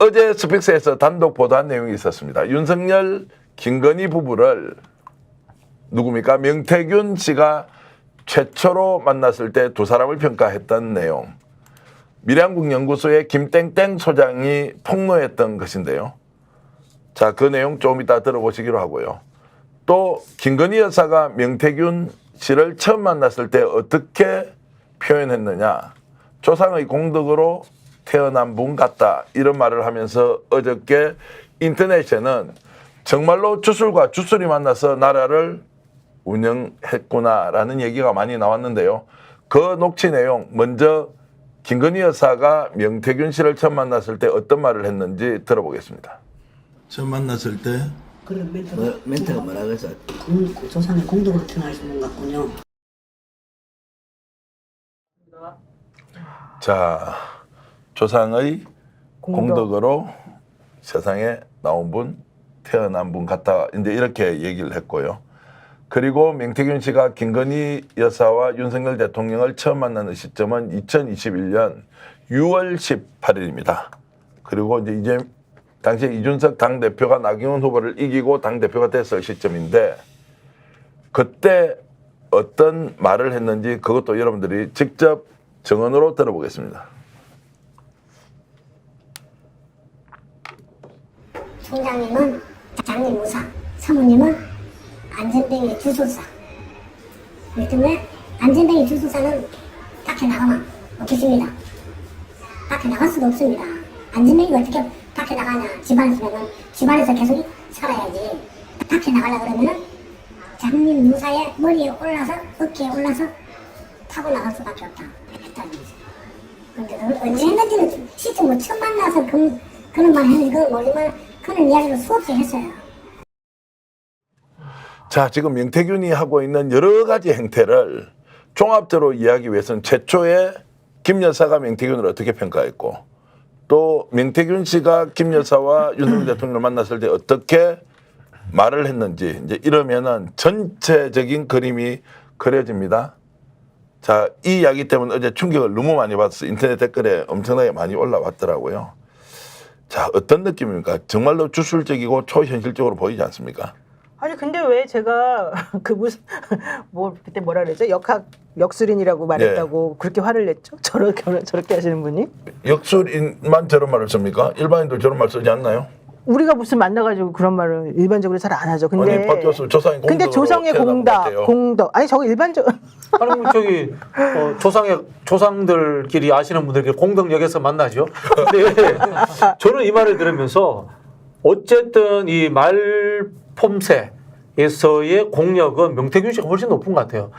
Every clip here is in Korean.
어제 스픽스에서 단독 보도한 내용이 있었습니다. 윤석열, 김건희 부부를 누굽니까? 명태균 씨가 최초로 만났을 때 두 사람을 평가했던 내용. 미래한국연구소의 김땡땡 소장이 폭로했던 것인데요. 자, 그 내용 좀 이따 들어보시기로 하고요. 또 김건희 여사가 명태균 씨를 처음 만났을 때 어떻게 표현했느냐. 조상의 공덕으로 태어난 분 같다. 이런 말을 하면서 어저께 인터넷에는 정말로 주술과 주술이 만나서 나라를 운영했구나라는 얘기가 많이 나왔는데요. 그 녹취 내용 먼저 김건희 여사가 명태균 씨를 처음 만났을 때 어떤 말을 했는지 들어보겠습니다. 처음 만났을 때 그런 멘트가 뭐라고 해서 조상의 공덕으로 태어나신 분 같군요. 자, 조상의 공덕으로 세상에 나온 분, 태어난 분 같다. 이제 이렇게 얘기를 했고요. 그리고 명태균 씨가 김건희 여사와 윤석열 대통령을 처음 만나는 시점은 2021년 6월 18일입니다. 그리고 이제 당시에 이준석 당대표가 나경원 후보를 이기고 당대표가 됐을 시점인데 그때 어떤 말을 했는지 그것도 여러분들이 직접 정언으로 들어보겠습니다. 총장님은 장님 무사, 사모님은 안전뱅이 주술사. 그렇기 때문에 안전뱅이 주술사는 밖에 나가면 없겠습니다. 밖에 나갈 수도 없습니다. 안전뱅이가 어떻게 밖에 나가냐. 집안에서는 집안에서 계속 살아야지. 밖에 나가려고 그러면은 장님 무사의 머리에 올라서 어깨에 올라서 타고 나갈 수밖에 없다. 했다는 거지. 근데 언제 했는지는 실제 뭐 처음 만나서 그런 말 했는지 그건 모르지만 그런 이야기를 수없이 했어요. 자, 지금 명태균이 하고 있는 여러 가지 행태를 종합적으로 이해하기 위해서는 최초에 김 여사가 명태균을 어떻게 평가했고 또 명태균 씨가 김 여사와 윤석열 대통령을 만났을 때 어떻게 말을 했는지 이제 이러면은 전체적인 그림이 그려집니다. 자, 이 이야기 때문에 어제 충격을 너무 많이 받았어요. 인터넷 댓글에 엄청나게 많이 올라왔더라고요. 자, 어떤 느낌입니까? 정말로 주술적이고 초현실적으로 보이지 않습니까? 아니 근데 왜 제가 그 무슨 뭐 그때 뭐라 그랬죠? 역술인이라고 말했다고 그렇게 화를 냈죠? 저렇게 하시는 분이? 역술인만 저런 말을 씁니까? 일반인도 저런 말 쓰지 않나요? 우리가 무슨 만나가지고 그런 말을 일반적으로 잘 안 하죠. 근데 아니, 박 교수 조상의 공덕으로 근데 조상의 공덕 아니 저거 일반적 아니 뭐 저기 조상들끼리 아시는 분들끼리 공덕역에서 만나죠. 근데 저는 이 말을 들으면서 어쨌든 이 말폼새에서의 공력은 명태균 씨가 훨씬 높은 것 같아요.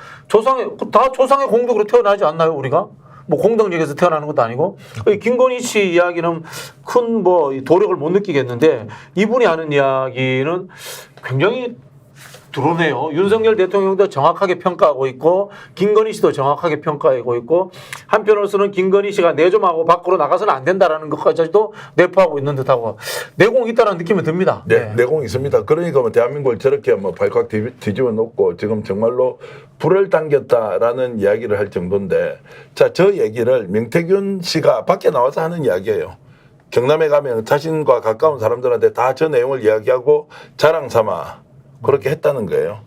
다 조상의 공덕으로 태어나지 않나요, 우리가? 뭐 공덕역에서 태어나는 것도 아니고. 김건희 씨 이야기는 큰 뭐 도력을 못 느끼겠는데 이분이 하는 이야기는 굉장히 드러내요. 윤석열 대통령도 정확하게 평가하고 있고 김건희 씨도 정확하게 평가하고 있고 한편으로서는 김건희 씨가 내 좀 하고 밖으로 나가서는 안 된다라는 것까지도 내포하고 있는 듯하고 내공이 있다는 느낌이 듭니다. 네, 내공이 있습니다. 그러니까 뭐 대한민국을 저렇게 뭐 발칵 뒤집어 놓고 지금 정말로 불을 당겼다라는 이야기를 할 정도인데 자, 저 얘기를 명태균 씨가 밖에 나와서 하는 이야기예요. 경남에 가면 자신과 가까운 사람들한테 다 저 내용을 이야기하고 자랑 삼아 그렇게 했다는 거예요.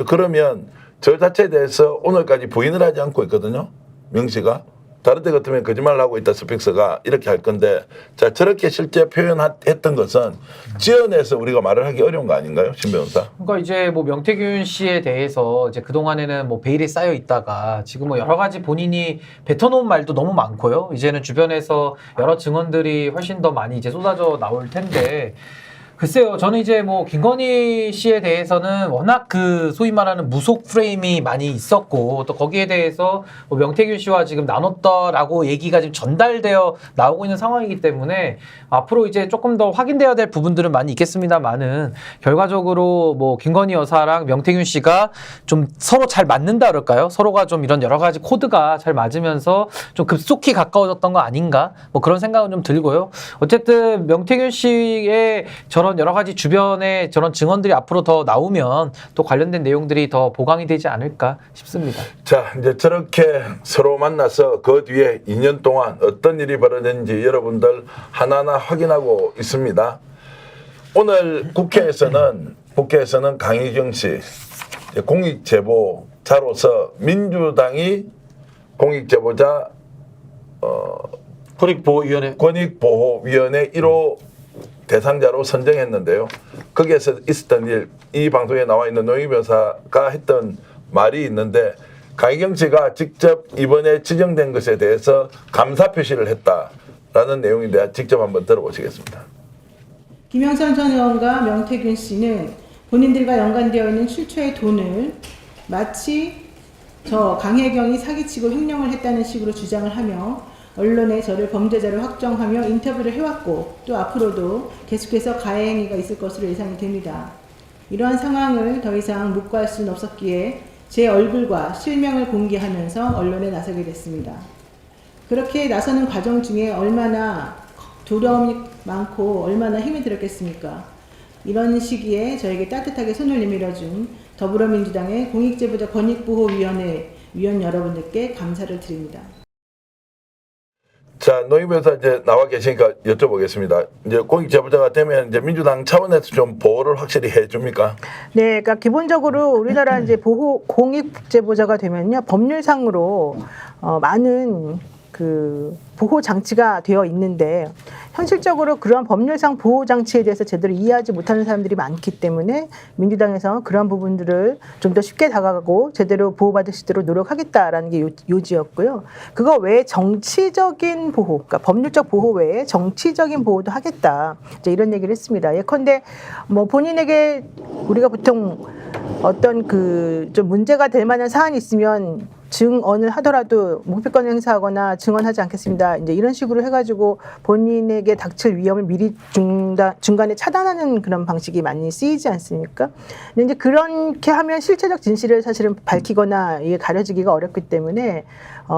그러면 저 자체에 대해서 오늘까지 부인을 하지 않고 있거든요. 명 씨가. 다른 데 같으면 거짓말을 하고 있다 스픽스가 이렇게 할 건데 자, 저렇게 실제 표현했던 것은 지어내서 우리가 말을 하기 어려운 거 아닌가요? 신 변호사. 그러니까 이제 뭐 명태균 씨에 대해서 이제 그동안에는 뭐 베일이 쌓여 있다가 지금 뭐 여러 가지 본인이 뱉어놓은 말도 너무 많고요. 이제는 주변에서 여러 증언들이 훨씬 더 많이 이제 쏟아져 나올 텐데 글쎄요, 저는 이제 뭐 김건희 씨에 대해서는 워낙 그 소위 말하는 무속 프레임이 많이 있었고 또 거기에 대해서 뭐 명태균 씨와 지금 나눴다라고 얘기가 지금 전달되어 나오고 있는 상황이기 때문에 앞으로 이제 조금 더 확인되어야 될 부분들은 많이 있겠습니다만은 결과적으로 뭐 김건희 여사랑 명태균 씨가 좀 서로 잘 맞는다 그럴까요? 서로가 좀 이런 여러 가지 코드가 잘 맞으면서 좀 급속히 가까워졌던 거 아닌가? 뭐 그런 생각은 좀 들고요. 어쨌든 명태균 씨의 저런 그런 여러 가지 주변에 저런 증언들이 앞으로 더 나오면 또 관련된 내용들이 더 보강이 되지 않을까 싶습니다. 자, 이제 저렇게 서로 만나서 그 뒤에 2년 동안 어떤 일이 벌어졌는지 여러분들 하나하나 확인하고 있습니다. 오늘 국회에서는 강희경 씨 공익제보자로서 민주당이 공익제보자 권익보호위원회 1호 대상자로 선정했는데요. 거기에서 있었던 일, 이 방송에 나와 있는 노영희 변호사가 했던 말이 있는데 강희경 씨가 직접 이번에 지정된 것에 대해서 감사 표시를 했다라는 내용인데 직접 한번 들어보시겠습니다. 김영선 전 의원과 명태균 씨는 본인들과 연관되어 있는 출처의 돈을 마치 저 강혜경이 사기치고 횡령을 했다는 식으로 주장을 하며 언론에 저를 범죄자로 확정하며 인터뷰를 해왔고 또 앞으로도 계속해서 가해 행위가 있을 것으로 예상이 됩니다. 이러한 상황을 더 이상 묵과할 수는 없었기에 제 얼굴과 실명을 공개하면서 언론에 나서게 됐습니다. 그렇게 나서는 과정 중에 얼마나 두려움이 많고 얼마나 힘이 들었겠습니까? 이런 시기에 저에게 따뜻하게 손을 내밀어준 더불어민주당의 공익제보자 권익보호위원회 위원 여러분들께 감사를 드립니다. 자, 노영 변호사 이제 나와 계시니까 여쭤보겠습니다. 이제 공익제보자가 되면 이제 민주당 차원에서 좀 보호를 확실히 해줍니까? 네, 그러니까 기본적으로 우리나라 이제 공익제보자가 되면요 법률상으로 많은 그 보호 장치가 되어 있는데 현실적으로 그러한 법률상 보호 장치에 대해서 제대로 이해하지 못하는 사람들이 많기 때문에 민주당에서 그러한 부분들을 좀 더 쉽게 다가가고 제대로 보호받을 수 있도록 노력하겠다라는 게 요지였고요. 그거 외에 정치적인 보호, 그러니까 법률적 보호 외에 정치적인 보호도 하겠다. 이제 이런 얘기를 했습니다. 예컨대 뭐 본인에게 우리가 보통 어떤 그 좀 문제가 될 만한 사안이 있으면 증언을 하더라도 묵비권 행사하거나 증언하지 않겠습니다. 이제 이런 식으로 해가지고 본인에게 닥칠 위험을 미리 중간에 차단하는 그런 방식이 많이 쓰이지 않습니까? 근데 이제 그렇게 하면 실체적 진실을 사실은 밝히거나 이게 가려지기가 어렵기 때문에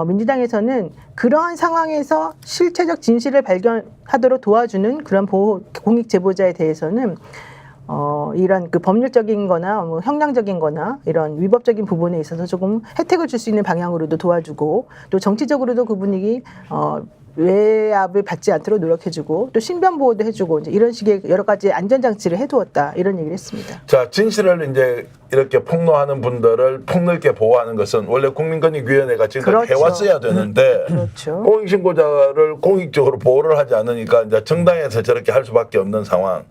민주당에서는 그러한 상황에서 실체적 진실을 발견하도록 도와주는 그런 보호 공익 제보자에 대해서는 이런 그 법률적인 거나 뭐 형량적인 거나 이런 위법적인 부분에 있어서 조금 혜택을 줄 수 있는 방향으로도 도와주고 또 정치적으로도 그분이 외압을 받지 않도록 노력해주고 또 신변 보호도 해주고 이제 이런 식의 여러 가지 안전장치를 해두었다 이런 얘기를 했습니다. 자, 진실을 이제 이렇게 폭로하는 분들을 폭넓게 보호하는 것은 원래 국민권익위원회가 지금 그렇죠. 해왔어야 되는데 그렇죠. 공익신고자를 공익적으로 보호를 하지 않으니까 이제 정당에서 저렇게 할 수밖에 없는 상황.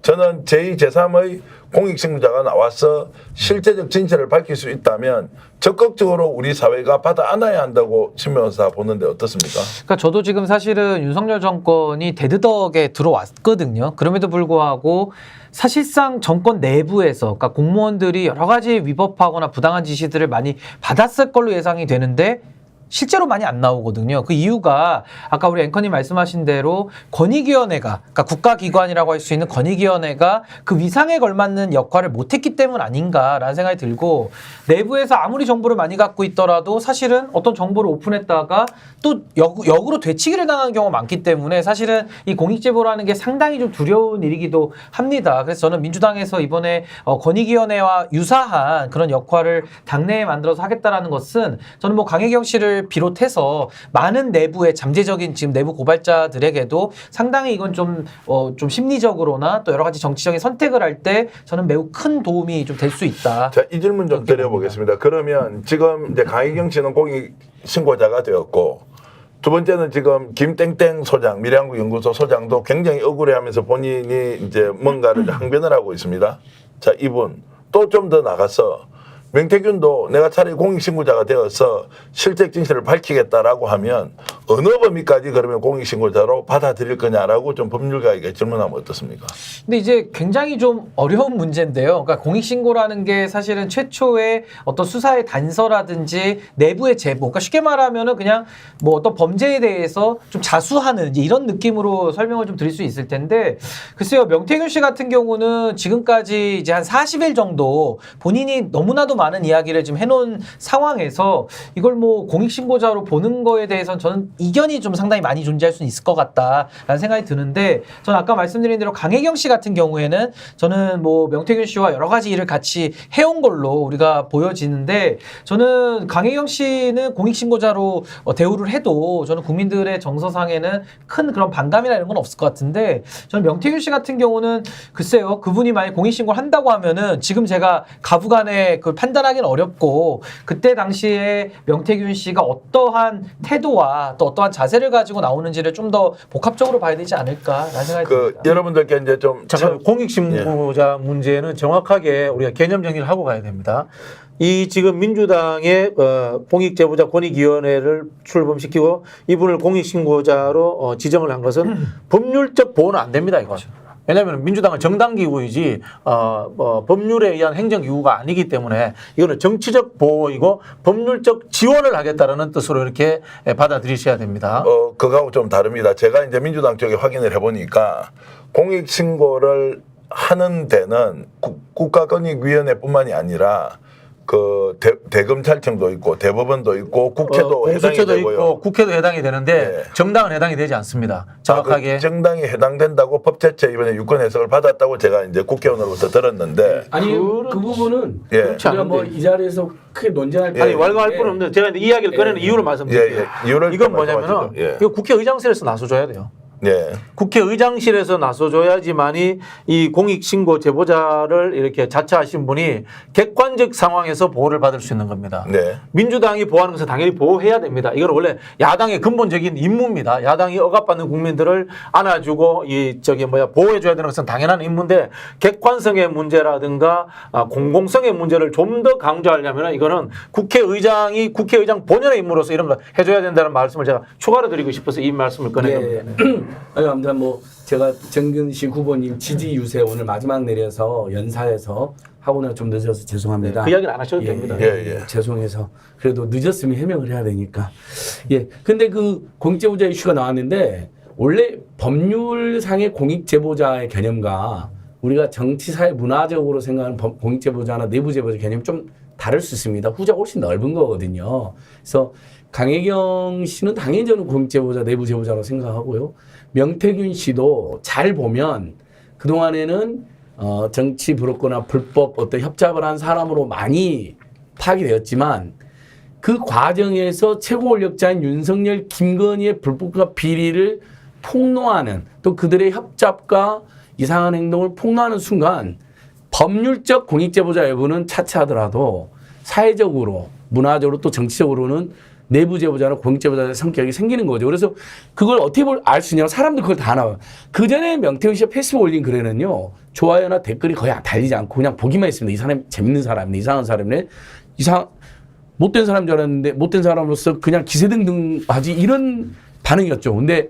저는 제2, 제3의 공익신고자가 나와서 실제적 진실을 밝힐 수 있다면 적극적으로 우리 사회가 받아 안아야 한다고 신 변호사 보는데 어떻습니까? 그러니까 저도 지금 사실은 윤석열 정권이 대드덕에 들어왔거든요. 그럼에도 불구하고 사실상 정권 내부에서 그러니까 공무원들이 여러 가지 위법하거나 부당한 지시들을 많이 받았을 걸로 예상이 되는데 실제로 많이 안 나오거든요. 그 이유가 아까 우리 앵커님 말씀하신 대로 권익위원회가 그러니까 국가기관이라고 할 수 있는 권익위원회가 그 위상에 걸맞는 역할을 못했기 때문 아닌가라는 생각이 들고 내부에서 아무리 정보를 많이 갖고 있더라도 사실은 어떤 정보를 오픈했다가 또 역으로 되치기를 당하는 경우가 많기 때문에 사실은 이 공익제보라는 게 상당히 좀 두려운 일이기도 합니다. 그래서 저는 민주당에서 이번에 권익위원회와 유사한 그런 역할을 당내에 만들어서 하겠다라는 것은 저는 뭐 강혜경 씨를 비롯해서 많은 내부의 잠재적인 지금 내부 고발자들에게도 상당히 이건 좀 심리적으로나 또 여러 가지 정치적인 선택을 할 때 저는 매우 큰 도움이 좀 될 수 있다. 자, 이 질문 좀 드려보겠습니다. 그러면 지금 이제 강희경 씨는 공익 신고자가 되었고 두 번째는 지금 김땡땡 소장, 미래한국연구소 소장도 굉장히 억울해하면서 본인이 이제 뭔가를 항변을 하고 있습니다. 자, 이분 또 좀 더 나가서 명태균도 내가 차라리 공익신고자가 되어서 실제 진실을 밝히겠다라고 하면 어느 범위까지 그러면 공익신고자로 받아들일 거냐라고 좀 법률가에게 질문하면 어떻습니까? 근데 이제 굉장히 좀 어려운 문제인데요. 그러니까 공익신고라는 게 사실은 최초의 어떤 수사의 단서라든지 내부의 제보, 그러니까 쉽게 말하면은 그냥 뭐 어떤 범죄에 대해서 좀 자수하는 이제 이런 느낌으로 설명을 좀 드릴 수 있을 텐데 글쎄요, 명태균 씨 같은 경우는 지금까지 이제 한 40일 정도 본인이 너무나도 많은 이야기를 지금 해놓은 상황에서 이걸 뭐 공익신고자로 보는 거에 대해서는 저는 이견이 좀 상당히 많이 존재할 수 있을 것 같다라는 생각이 드는데, 저는 아까 말씀드린 대로 강혜경 씨 같은 경우에는 저는 뭐 명태균 씨와 여러 가지 일을 같이 해온 걸로 우리가 보여지는데, 저는 강혜경 씨는 공익신고자로 대우를 해도 저는 국민들의 정서상에는 큰 그런 반감이나 이런 건 없을 것 같은데, 저는 명태균 씨 같은 경우는 글쎄요, 그분이 만약 공익신고를 한다고 하면은 지금 제가 가부간에 그걸 판단하기는 어렵고, 그때 당시에 명태균 씨가 어떠한 태도와 또 어떠한 자세를 가지고 나오는지를 좀 더 복합적으로 봐야 되지 않을까라는 생각이 듭니다. 여러분들께 이제 좀 잠깐 공익신고자 문제는 정확하게 우리가 개념 정리를 하고 가야 됩니다. 이 지금 민주당의 공익제보자 권익위원회를 출범시키고 이분을 공익신고자로 지정을 한 것은 법률적 보호는 안 됩니다. 이건. 왜냐하면 민주당은 정당기구이지 법률에 의한 행정기구가 아니기 때문에 이거는 정치적 보호이고 법률적 지원을 하겠다라는 뜻으로 이렇게 받아들이셔야 됩니다. 그거하고 좀 다릅니다. 제가 이제 민주당 쪽에 확인을 해보니까 공익신고를 하는 데는 국가권익위원회뿐만이 아니라 그 대검찰청도 있고 대법원도 있고 국회도 해당이 공수처도 되고요. 있고 국회도 해당이 되는데 네. 정당은 해당이 되지 않습니다. 정확하게. 그 정당이 해당된다고 법제처 이번에 유권 해석을 받았다고 제가 이제 국회의원으로부터 들었는데 아니 그 부분은 예. 우리가 뭐 이 자리에서 크게 논쟁할 아니 필요 왈가할 없는데 필요 없는데 제가 이제 이야기를 꺼내는 이유를 말씀드릴게요. 이유를 이건 좀 뭐냐면은 말씀하시죠. 예. 이거 국회의장실에서 나서줘야 돼요. 예. 국회의장실에서 나서줘야지만이 이 공익신고 제보자를 이렇게 자처하신 분이 객관적 상황에서 보호를 받을 수 있는 겁니다. 네. 민주당이 보호하는 것은 당연히 보호해야 됩니다. 이건 원래 야당의 근본적인 임무입니다. 야당이 억압받는 국민들을 안아주고 보호해줘야 되는 것은 당연한 임무인데, 객관성의 문제라든가 공공성의 문제를 좀 더 강조하려면 이거는 국회의장 본연의 임무로서 이런 거 해줘야 된다는 말씀을 제가 추가로 드리고 싶어서 이 말씀을 꺼낸 겁니다. 아니, 아무튼 뭐 제가 정근식 후보님 지지 유세 오늘 마지막 내려서 연사에서 하고는 좀 늦어서 죄송합니다. 그 이야기는 안 하셔도 됩니다. 죄송해서 그래도 늦었으면 해명을 해야 되니까. 예. 근데 그 공익제보자 이슈가 나왔는데, 원래 법률상의 공익제보자의 개념과 우리가 정치사회 문화적으로 생각하는 공익제보자나 내부제보자 개념이 좀 다를 수 있습니다. 후자가 훨씬 넓은 거거든요. 그래서 강혜경 씨는 당연히 저는 공익제보자, 내부제보자라고 생각하고요. 명태균 씨도 잘 보면 그동안에는 정치 브로커나 불법 어떤 협잡을 한 사람으로 많이 파악이 되었지만, 그 과정에서 최고 권력자인 윤석열, 김건희의 불법과 비리를 폭로하는, 또 그들의 협잡과 이상한 행동을 폭로하는 순간 법률적 공익제보자 여부는 차치하더라도 사회적으로, 문화적으로 또 정치적으로는 내부 제보자나 공익제보자의 성격이 생기는 거죠. 그래서 그걸 어떻게 알 수 있냐면 사람들 그걸 다 나와요. 그 전에 명태균 씨가 페이스북 올린 글에는요, 좋아요나 댓글이 거의 달리지 않고 그냥 보기만 했습니다. 이 사람이 재밌는 사람이네, 이상한 사람이네, 못된 사람인 줄 알았는데 못된 사람으로서 그냥 기세등등 하지, 이런 반응이었죠. 근데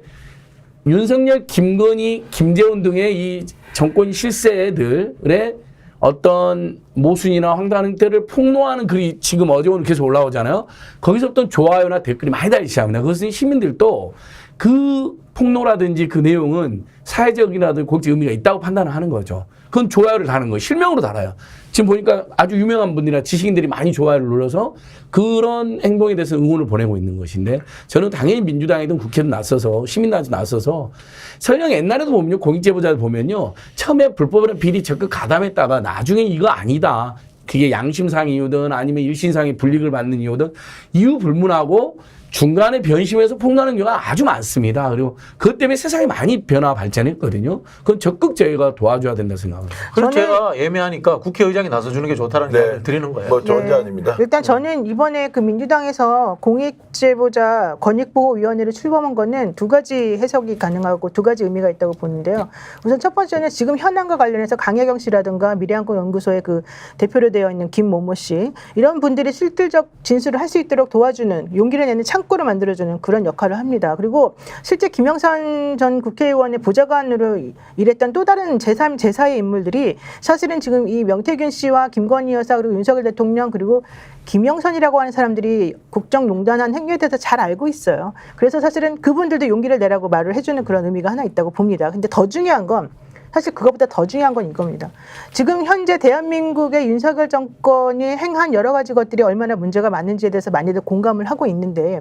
윤석열, 김건희, 김재원 등의 이 정권 실세들의 어떤 모순이나 황당한 행태를 폭로하는 글이 지금 어제 오늘 계속 올라오잖아요. 거기서 어떤 좋아요나 댓글이 많이 달리기 시작합니다. 그것은 시민들도 그 폭로라든지 그 내용은 사회적이라든지 공적 의미가 있다고 판단을 하는 거죠. 그건 좋아요를 다는 거예요. 실명으로 달아요. 지금 보니까 아주 유명한 분들이나 지식인들이 많이 좋아요를 눌러서 그런 행동에 대해서 응원을 보내고 있는 것인데, 저는 당연히 민주당이든 국회든 나서서, 시민단체 나서서, 설령 옛날에도 보면요, 공익제보자들 보면요, 처음에 불법이나 비리 적극 가담했다가 나중에 이거 아니다, 그게 양심상 이유든 아니면 일신상의 불이익을 받는 이유든 이유 불문하고 중간에 변심해서 폭로하는 경우가 아주 많습니다. 그리고 그것 때문에 세상이 많이 변화 발전했거든요. 그건 적극 저희가 도와줘야 된다 생각합니다. 그래서 제가 애매하니까 국회의장이 나서주는 게 좋다는 이야기를 드리는 거예요. 뭐 좋은 제안입니다. 일단 저는 이번에 그 민주당에서 공익제보자 권익보호위원회를 출범한 거는 두 가지 해석이 가능하고 두 가지 의미가 있다고 보는데요. 우선 첫 번째는 지금 현안과 관련해서 강혜경 씨라든가 미래한국연구소의 그 대표로 되어 있는 김모모 씨, 이런 분들이 실질적 진술을 할 수 있도록 도와주는, 용기를 내는 창구를 만들어주는 그런 역할을 합니다. 그리고 실제 김영선 전 국회의원의 보좌관으로 일했던 또 다른 제3, 제4의 인물들이 사실은 지금 이 명태균 씨와 김건희 여사 그리고 윤석열 대통령 그리고 김영선이라고 하는 사람들이 국정농단한 행위에 대해서 잘 알고 있어요. 그래서 사실은 그분들도 용기를 내라고 말을 해주는 그런 의미가 하나 있다고 봅니다. 근데 더 중요한 건 사실 그것보다 더 중요한 건 이겁니다. 지금 현재 대한민국의 윤석열 정권이 행한 여러 가지 것들이 얼마나 문제가 많은지에 대해서 많이들 공감을 하고 있는데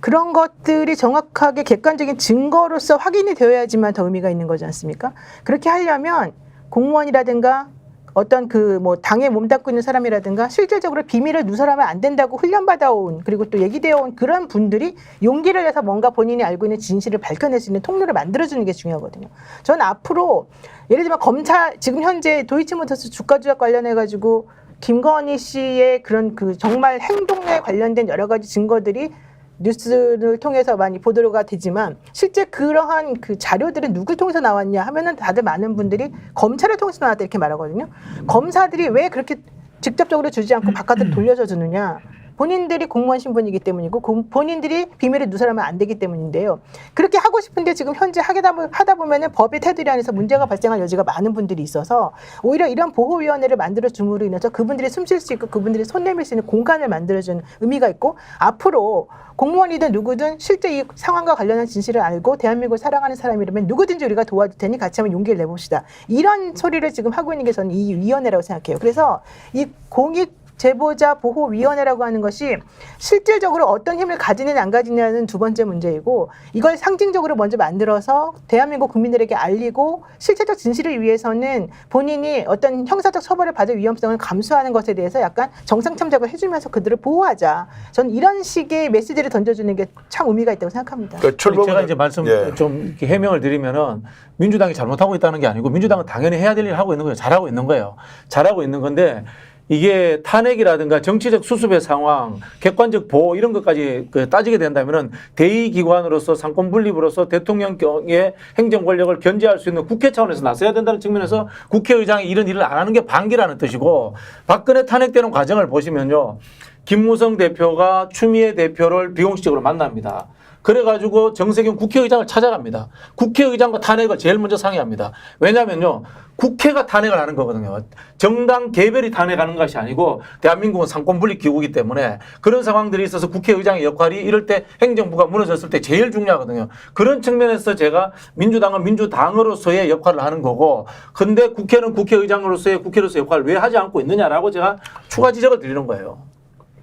그런 것들이 정확하게 객관적인 증거로서 확인이 되어야지만 더 의미가 있는 거지 않습니까? 그렇게 하려면 공무원이라든가 어떤 그 뭐 당에 몸담고 있는 사람이라든가 실질적으로 비밀을 누설하면 안 된다고 훈련받아온 그리고 또 얘기되어 온 그런 분들이 용기를 내서 뭔가 본인이 알고 있는 진실을 밝혀낼 수 있는 통로를 만들어주는 게 중요하거든요. 저는 앞으로 예를 들면 검찰 지금 현재 도이치모터스 주가 조작 관련해 가지고 김건희 씨의 그런 그 정말 행동에 관련된 여러 가지 증거들이 뉴스를 통해서 많이 보도가 되지만 실제 그러한 그 자료들은 누굴 통해서 나왔냐 하면은 다들 많은 분들이 검찰을 통해서 나왔다 이렇게 말하거든요. 검사들이 왜 그렇게 직접적으로 주지 않고 바깥으로 돌려줘 주느냐. 본인들이 공무원 신분이기 때문이고 본인들이 비밀을 누설하면 안 되기 때문인데요. 그렇게 하고 싶은데 지금 현재 하다 보면은 법의 테두리 안에서 문제가 발생할 여지가 많은 분들이 있어서 오히려 이런 보호위원회를 만들어 줌으로 인해서 그분들이 숨 쉴 수 있고 그분들이 손 내밀 수 있는 공간을 만들어주는 의미가 있고 앞으로 공무원이든 누구든 실제 이 상황과 관련한 진실을 알고 대한민국을 사랑하는 사람이라면 누구든지 우리가 도와줄 테니 같이 한번 용기를 내봅시다. 이런 소리를 지금 하고 있는 게 저는 이 위원회라고 생각해요. 그래서 이 공익 제보자 보호위원회라고 하는 것이 실질적으로 어떤 힘을 가지느냐 안 가지느냐는 두 번째 문제이고 이걸 상징적으로 먼저 만들어서 대한민국 국민들에게 알리고 실체적 진실을 위해서는 본인이 어떤 형사적 처벌을 받을 위험성을 감수하는 것에 대해서 약간 정상참작을 해주면서 그들을 보호하자. 저는 이런 식의 메시지를 던져주는 게 참 의미가 있다고 생각합니다. 제가 이제 말씀 좀 이렇게 해명을 드리면은 민주당이 잘못하고 있다는 게 아니고 민주당은 당연히 해야 될 일을 하고 있는 거예요. 잘하고 있는 거예요. 잘하고 있는 건데 이게 탄핵이라든가 정치적 수습의 상황, 객관적 보호 이런 것까지 따지게 된다면은 대의기관으로서 상권 분립으로서 대통령의 행정 권력을 견제할 수 있는 국회 차원에서 나서야 된다는 측면에서 국회의장이 이런 일을 안 하는 게 반기라는 뜻이고 박근혜 탄핵되는 과정을 보시면요. 김무성 대표가 추미애 대표를 비공식적으로 만납니다. 그래가지고 정세균 국회의장을 찾아갑니다. 국회의장과 탄핵을 제일 먼저 상의합니다. 왜냐면요. 국회가 탄핵을 하는 거거든요. 정당 개별이 탄핵하는 것이 아니고 대한민국은 상권분립 기구이기 때문에 그런 상황들이 있어서 국회의장의 역할이 이럴 때 행정부가 무너졌을 때 제일 중요하거든요. 그런 측면에서 제가 민주당은 민주당으로서의 역할을 하는 거고 근데 국회는 국회의장으로서의 국회로서의 역할을 왜 하지 않고 있느냐라고 제가 추가 지적을 드리는 거예요.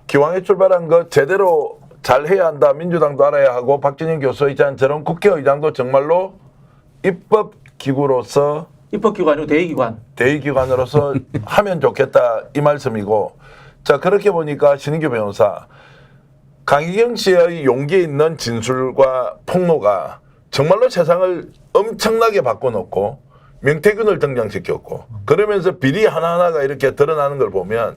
기왕에 출발한 거 제대로 잘 해야 한다. 민주당도 알아야 하고 박진영 교수의장처럼 국회의장도 정말로 입법기구로서 입법기구 아니고 대의기관. 대의기관으로서 하면 좋겠다 이 말씀이고 자 그렇게 보니까 신인규 변호사 강희경 씨의 용기 있는 진술과 폭로가 정말로 세상을 엄청나게 바꿔놓고 명태균을 등장시켰고 그러면서 비리 하나하나가 이렇게 드러나는 걸 보면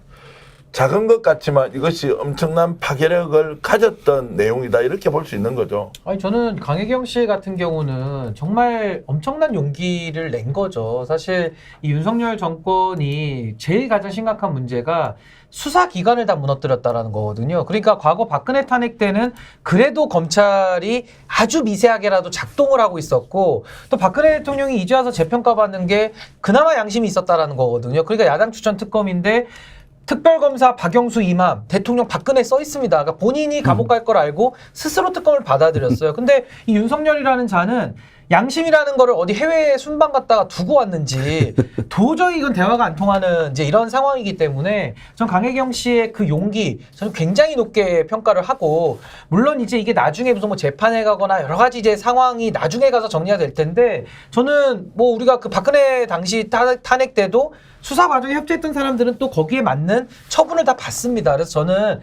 작은 것 같지만 이것이 엄청난 파괴력을 가졌던 내용이다 이렇게 볼 수 있는 거죠. 아니 저는 강혜경 씨 같은 경우는 정말 엄청난 용기를 낸 거죠. 사실 이 윤석열 정권이 제일 가장 심각한 문제가 수사기관을 다 무너뜨렸다라는 거거든요. 그러니까 과거 박근혜 탄핵 때는 그래도 검찰이 아주 미세하게라도 작동을 하고 있었고 또 박근혜 대통령이 이제 와서 재평가받는 게 그나마 양심이 있었다라는 거거든요. 그러니까 야당 추천 특검인데 특별검사 박영수 이맘 대통령 박근혜 써 있습니다. 그러니까 본인이 감옥 갈 걸 알고 스스로 특검을 받아들였어요. 근데 이 윤석열이라는 자는 양심이라는 거를 어디 해외에 순방 갔다가 두고 왔는지 도저히 이건 대화가 안 통하는 이제 이런 상황이기 때문에 전 강혜경 씨의 그 용기 저는 굉장히 높게 평가를 하고 물론 이제 이게 나중에 무슨 뭐 재판에 가거나 여러 가지 이제 상황이 나중에 가서 정리가 될 텐데 저는 뭐 우리가 그 박근혜 당시 탄핵 때도 수사 과정에 협조했던 사람들은 또 거기에 맞는 처분을 다 받습니다. 그래서 저는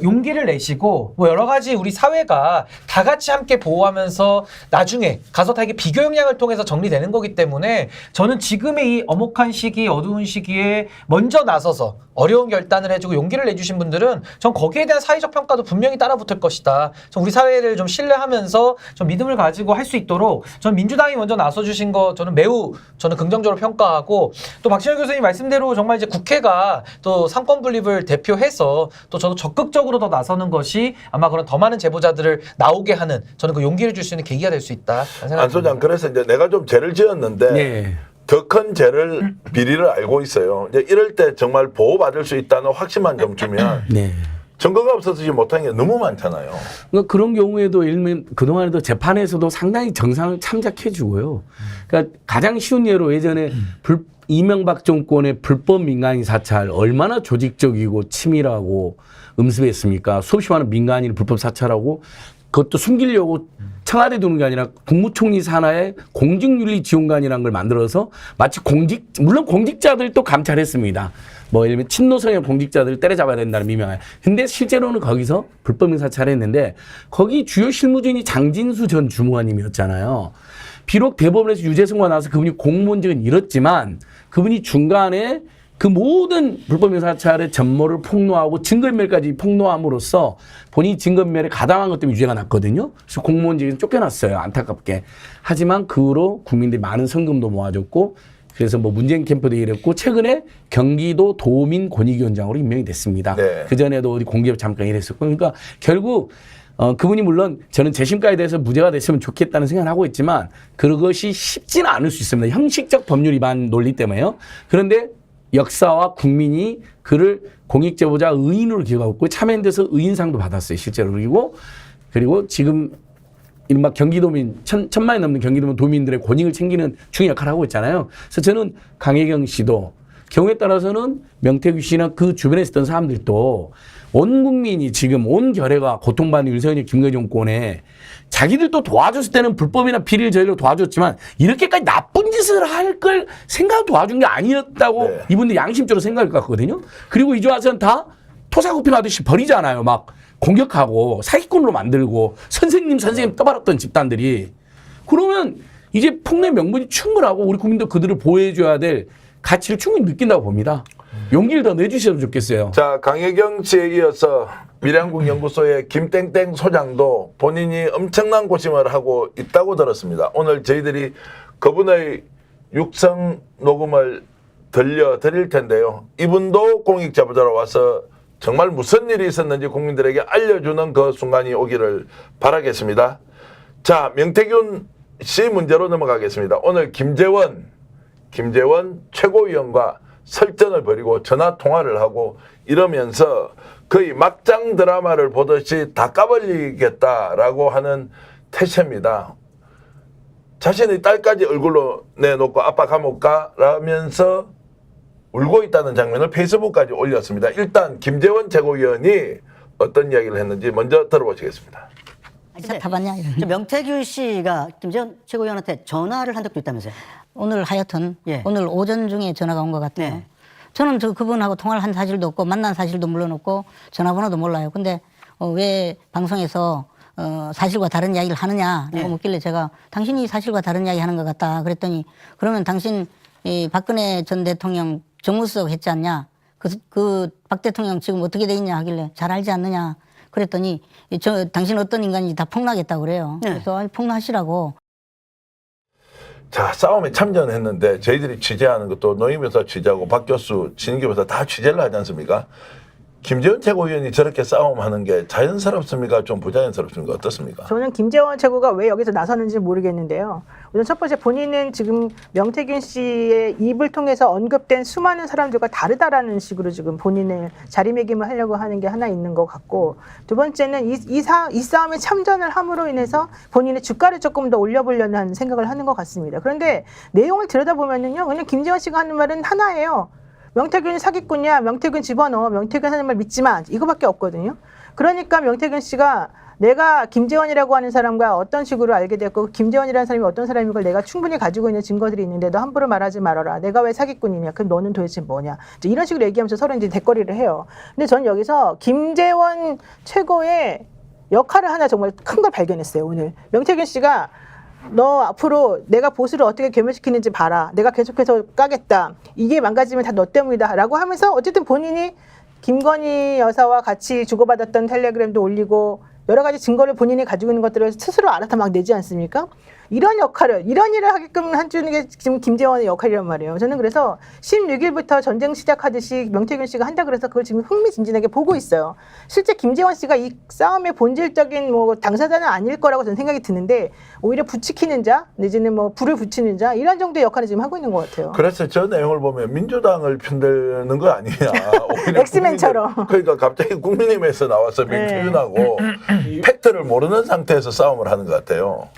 용기를 내시고 뭐 여러 가지 우리 사회가 다 같이 함께 보호하면서 나중에 가서 다 이게 비교 역량을 통해서 정리되는 거기 때문에 저는 지금의 이 엄혹한 시기, 어두운 시기에 먼저 나서서 어려운 결단을 해주고 용기를 내주신 분들은 전 거기에 대한 사회적 평가도 분명히 따라붙을 것이다. 전 우리 사회를 좀 신뢰하면서 좀 믿음을 가지고 할 수 있도록 전 민주당이 먼저 나서주신 거 저는 매우 긍정적으로 평가하고 또 박진영 교수님 말씀대로 정말 이제 국회가 또 상권 분립을 대표해서 또 저도 적극적으로 더 나서는 것이 아마 그런 더 많은 제보자들을 나오게 하는 저는 그 용기를 줄 수 있는 계기가 될 수 있다. 안 소장 그래서 이제 내가 좀 죄를 지었는데 네. 더 큰 죄를 비리를 알고 있어요. 이제 이럴 때 정말 보호받을 수 있다는 확신만 좀 주면 네. 증거가 없어서 못한 게 너무 많잖아요. 그러니까 그런 경우에도 일면 그동안에도 재판에서도 상당히 정상을 참작해주고요. 그러니까 가장 쉬운 예로 예전에 이명박 정권의 불법 민간인 사찰 얼마나 조직적이고 치밀하고 음습했습니까? 수없이 많은 민간인을 불법 사찰하고 그것도 숨기려고 청와대에 두는 게 아니라 국무총리 산하에 공직윤리지원관이라는 걸 만들어서 마치 물론 공직자들도 감찰했습니다. 뭐 예를 들면 친노성의 공직자들을 때려잡아야 된다는 미명하에. 근데 실제로는 거기서 불법 사찰을 했는데 거기 주요 실무진이 장진수 전 주무관님이었잖아요. 비록 대법원에서 유죄 선고가 나서 그분이 공무원직은 잃었지만 그분이 중간에 그 모든 불법 사찰의 전모를 폭로하고 증거인멸까지 폭로함으로써 본인이 증거인멸에 가담한 것 때문에 유죄가 났거든요. 그래서 공무원직에서 쫓겨났어요. 안타깝게. 하지만 그 후로 국민들이 많은 성금도 모아줬고 그래서 뭐 문재인 캠프도 일했고 최근에 경기도 도민 권익위원장으로 임명이 됐습니다. 네. 그전에도 어디 공기업 잠깐 일했었고 그러니까 결국 그분이 물론 저는 재심가에 대해서 무죄가 됐으면 좋겠다는 생각을 하고 있지만 그것이 쉽지는 않을 수 있습니다. 형식적 법률 위반 논리 때문에요. 그런데 역사와 국민이 그를 공익제보자 의인으로 기억하고 있고 참여연대에서 의인상도 받았어요. 실제로. 그리고 지금 이른바 경기도민, 천만이 넘는 경기도민 도민들의 권익을 챙기는 중요한 역할을 하고 있잖아요. 그래서 저는 강혜경 씨도 경우에 따라서는 명태균 씨나 그 주변에 있었던 사람들도 온 국민이 지금 온 결해가 고통받는 윤석열 김건희 정권에 자기들도 도와줬을 때는 불법이나 비리를 저희로 도와줬지만 이렇게까지 나쁜 짓을 할 걸 생각 도와준 게 아니었다고 네. 이분들 양심적으로 생각할 것 같거든요. 그리고 이제 와서는 다 토사구팽하듯이 버리잖아요. 막 공격하고 사기꾼으로 만들고 선생님 떠받았던 집단들이. 그러면 이제 폭로의 명분이 충분하고 우리 국민도 그들을 보호해줘야 될 가치를 충분히 느낀다고 봅니다. 용기를 더 내주셨으면 좋겠어요. 자, 강혜경 씨에 이어서 미래한국 연구소의 김땡땡 소장도 본인이 엄청난 고심을 하고 있다고 들었습니다. 오늘 저희들이 그분의 육성 녹음을 들려드릴 텐데요. 이분도 공익제보자로 와서 정말 무슨 일이 있었는지 국민들에게 알려주는 그 순간이 오기를 바라겠습니다. 자, 명태균 씨 문제로 넘어가겠습니다. 오늘 김재원 최고위원과 설전을 벌이고 전화 통화를 하고 이러면서 거의 막장 드라마를 보듯이 다 까발리겠다라고 하는 태세입니다. 자신의 딸까지 얼굴로 내놓고 아빠 감옥 가라면서 울고 있다는 장면을 페이스북까지 올렸습니다. 일단 김재원 최고위원이 어떤 이야기를 했는지 먼저 들어보시겠습니다. 다 봤냐? 저 명태균 씨가 김재원 최고위원한테 전화를 한 적도 있다면서요? 오늘 하여튼 예. 오늘 오전 중에 전화가 온 것 같아요. 네. 저는 그분하고 통화를 한 사실도 없고 만난 사실도 물론 없고 전화번호도 몰라요. 근데 왜 방송에서 사실과 다른 이야기를 하느냐라고 네. 묻길래 제가 당신이 사실과 다른 이야기 하는 것 같다 그랬더니 그러면 당신 이 박근혜 전 대통령 정무수석 했지 않냐? 그 박 대통령 지금 어떻게 돼 있냐 하길래 잘 알지 않느냐? 그랬더니 당신 어떤 인간인지 다 폭로하겠다고 그래요. 네. 그래서 폭로하시라고. 자, 싸움에 참전했는데 저희들이 취재하는 것도 노임에서 취재하고 박 교수, 진기부터 다 취재를 하지 않습니까? 김재원 최고위원이 저렇게 싸움하는 게 자연스럽습니까? 좀 부자연스럽습니까? 어떻습니까? 저는 김재원 최고가 왜 여기서 나서는지 모르겠는데요. 우선 첫 번째 본인은 지금 명태균 씨의 입을 통해서 언급된 수많은 사람들과 다르다라는 식으로 지금 본인의 자리매김을 하려고 하는 게 하나 있는 것 같고 두 번째는 이 싸움에 참전을 함으로 인해서 본인의 주가를 조금 더 올려보려는 생각을 하는 것 같습니다. 그런데 내용을 들여다보면요. 그냥 김재원 씨가 하는 말은 하나예요. 명태균이 사기꾼이야. 명태균 집어넣어. 명태균 하는 말 믿지 마. 이거밖에 없거든요. 그러니까 명태균 씨가 내가 김재원이라고 하는 사람과 어떤 식으로 알게 됐고 김재원이라는 사람이 어떤 사람인 걸 내가 충분히 가지고 있는 증거들이 있는데 너 함부로 말하지 말아라. 내가 왜 사기꾼이냐. 그럼 너는 도대체 뭐냐. 이제 이런 식으로 얘기하면서 서로 이제 대거리를 해요. 근데 전 여기서 김재원 최고의 역할을 하나 정말 큰 걸 발견했어요. 오늘. 명태균 씨가 너 앞으로 내가 보수를 어떻게 괴멸시키는지 봐라. 내가 계속해서 까겠다. 이게 망가지면 다 너 때문이다. 라고 하면서 어쨌든 본인이 김건희 여사와 같이 주고받았던 텔레그램도 올리고 여러 가지 증거를 본인이 가지고 있는 것들을 스스로 알아서 막 내지 않습니까? 이런 일을 하게끔 해주는 게 지금 김재원의 역할이란 말이에요. 저는 그래서 16일부터 전쟁 시작하듯이 명태균 씨가 한다 그래서 그걸 지금 흥미진진하게 보고 있어요. 실제 김재원 씨가 이 싸움의 본질적인 뭐 당사자는 아닐 거라고 저는 생각이 드는데 오히려 부추기는 자 내지는 뭐 불을 붙이는 자 이런 정도의 역할을 지금 하고 있는 것 같아요. 그래서 저 내용을 보면 민주당을 편드는 거 아니냐. 오히려 엑스맨처럼. 그러니까 갑자기 국민의힘에서 나와서 명태균하고 팩트를 모르는 상태에서 싸움을 하는 것 같아요.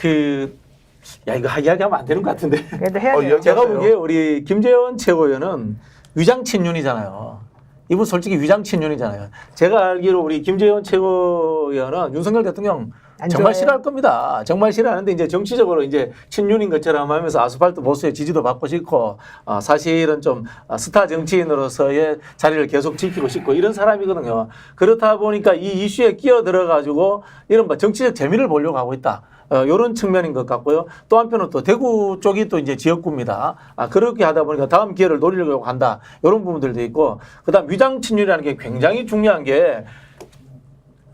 야 이거 이야기하면 안 되는 것 같은데. 그래도 해야 돼요. 이야기하세요. 제가 보기에 우리 김재원 최고위원은 위장 친윤이잖아요. 이분 솔직히 위장 친윤이잖아요. 제가 알기로 우리 김재원 최고위원은 윤석열 대통령 안 정말 좋아해요? 싫어할 겁니다. 정말 싫어하는데 이제 정치적으로 이제 친윤인 것처럼 하면서 아스팔트 보수의 지지도 받고 싶고 사실은 좀 스타 정치인으로서의 자리를 계속 지키고 싶고 이런 사람이거든요. 그렇다 보니까 이 이슈에 끼어들어 가지고 이런 뭐 정치적 재미를 보려고 하고 있다. 이런 측면인 것 같고요. 또 한편은 또 대구 쪽이 또 이제 지역구입니다. 그렇게 하다 보니까 다음 기회를 노리려고 한다. 이런 부분들도 있고, 그다음 위장 친윤이라는 게 굉장히 중요한 게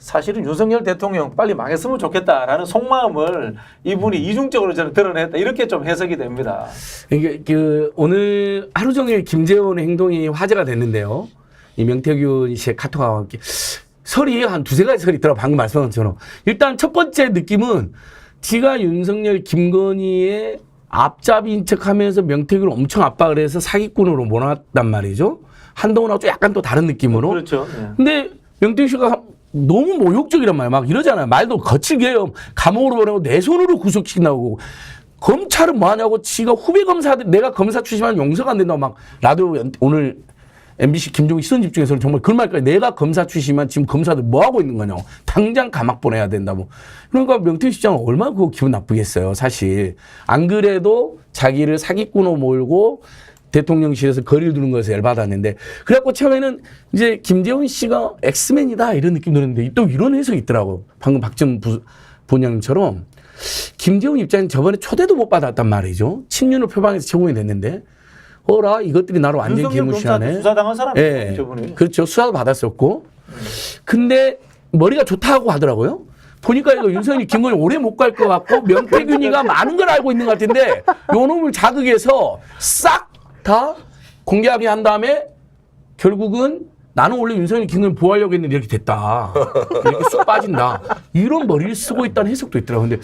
사실은 윤석열 대통령 빨리 망했으면 좋겠다라는 속마음을 이분이 이중적으로 저는 드러냈다. 이렇게 좀 해석이 됩니다. 이게 오늘 하루 종일 김재원의 행동이 화제가 됐는데요. 이 명태균 씨의 카톡과 함께 설이 한 두세 가지 설이 있더라고 방금 말씀하신 것처럼. 일단 첫 번째 느낌은 지가 윤석열 김건희의 앞잡이인 척하면서 명태균을 엄청 압박을 해서 사기꾼으로 몰아놨단 말이죠. 한동훈하고 좀 약간 또 다른 느낌으로. 그렇죠. 네. 근데 명태균 씨가 너무 모욕적이란 말이야. 막 이러잖아요. 말도 거칠게 해요. 감옥으로 보내고 내 손으로 구속시킨다고. 검찰은 뭐 하냐고 지가 후배 검사들 내가 검사 출신하면 용서가 안 된다고 막 라디오 오늘 MBC 김종희 시선집 중에서는 정말 그런 말까지 내가 검사 출신이면 지금 검사들 뭐 하고 있는 거냐고 당장 감옥 보내야 된다고. 그러니까 명태균 시장은 얼마나 그거 기분 나쁘겠어요. 사실 안 그래도 자기를 사기꾼으로 몰고 대통령실에서 거리를 두는 것에서 열받았는데 그래갖고 처음에는 이제 김재원 씨가 엑스맨이다 이런 느낌 들었는데 또 이런 해석이 있더라고. 방금 박정 본장님처럼 김재원 입장은 저번에 초대도 못 받았단 말이죠. 친윤을 표방해서 제공이 됐는데 어라 이것들이 나를 완전히 개무시하네. 수사당한 사람이에요. 예, 저분이. 그렇죠. 수사도 받았었고. 근데 머리가 좋다고 하더라고요. 보니까 이거 윤석열이 김건희 오래 못 갈 것 같고 명태균이가 많은 걸 알고 있는 것 같은데 요 놈을 자극해서 싹 다 공개하게 한 다음에 결국은 나는 원래 윤석열 김건희 보호하려고 했는데 이렇게 됐다. 이렇게 쑥 빠진다. 이런 머리를 쓰고 있다는 해석도 있더라고요. 근데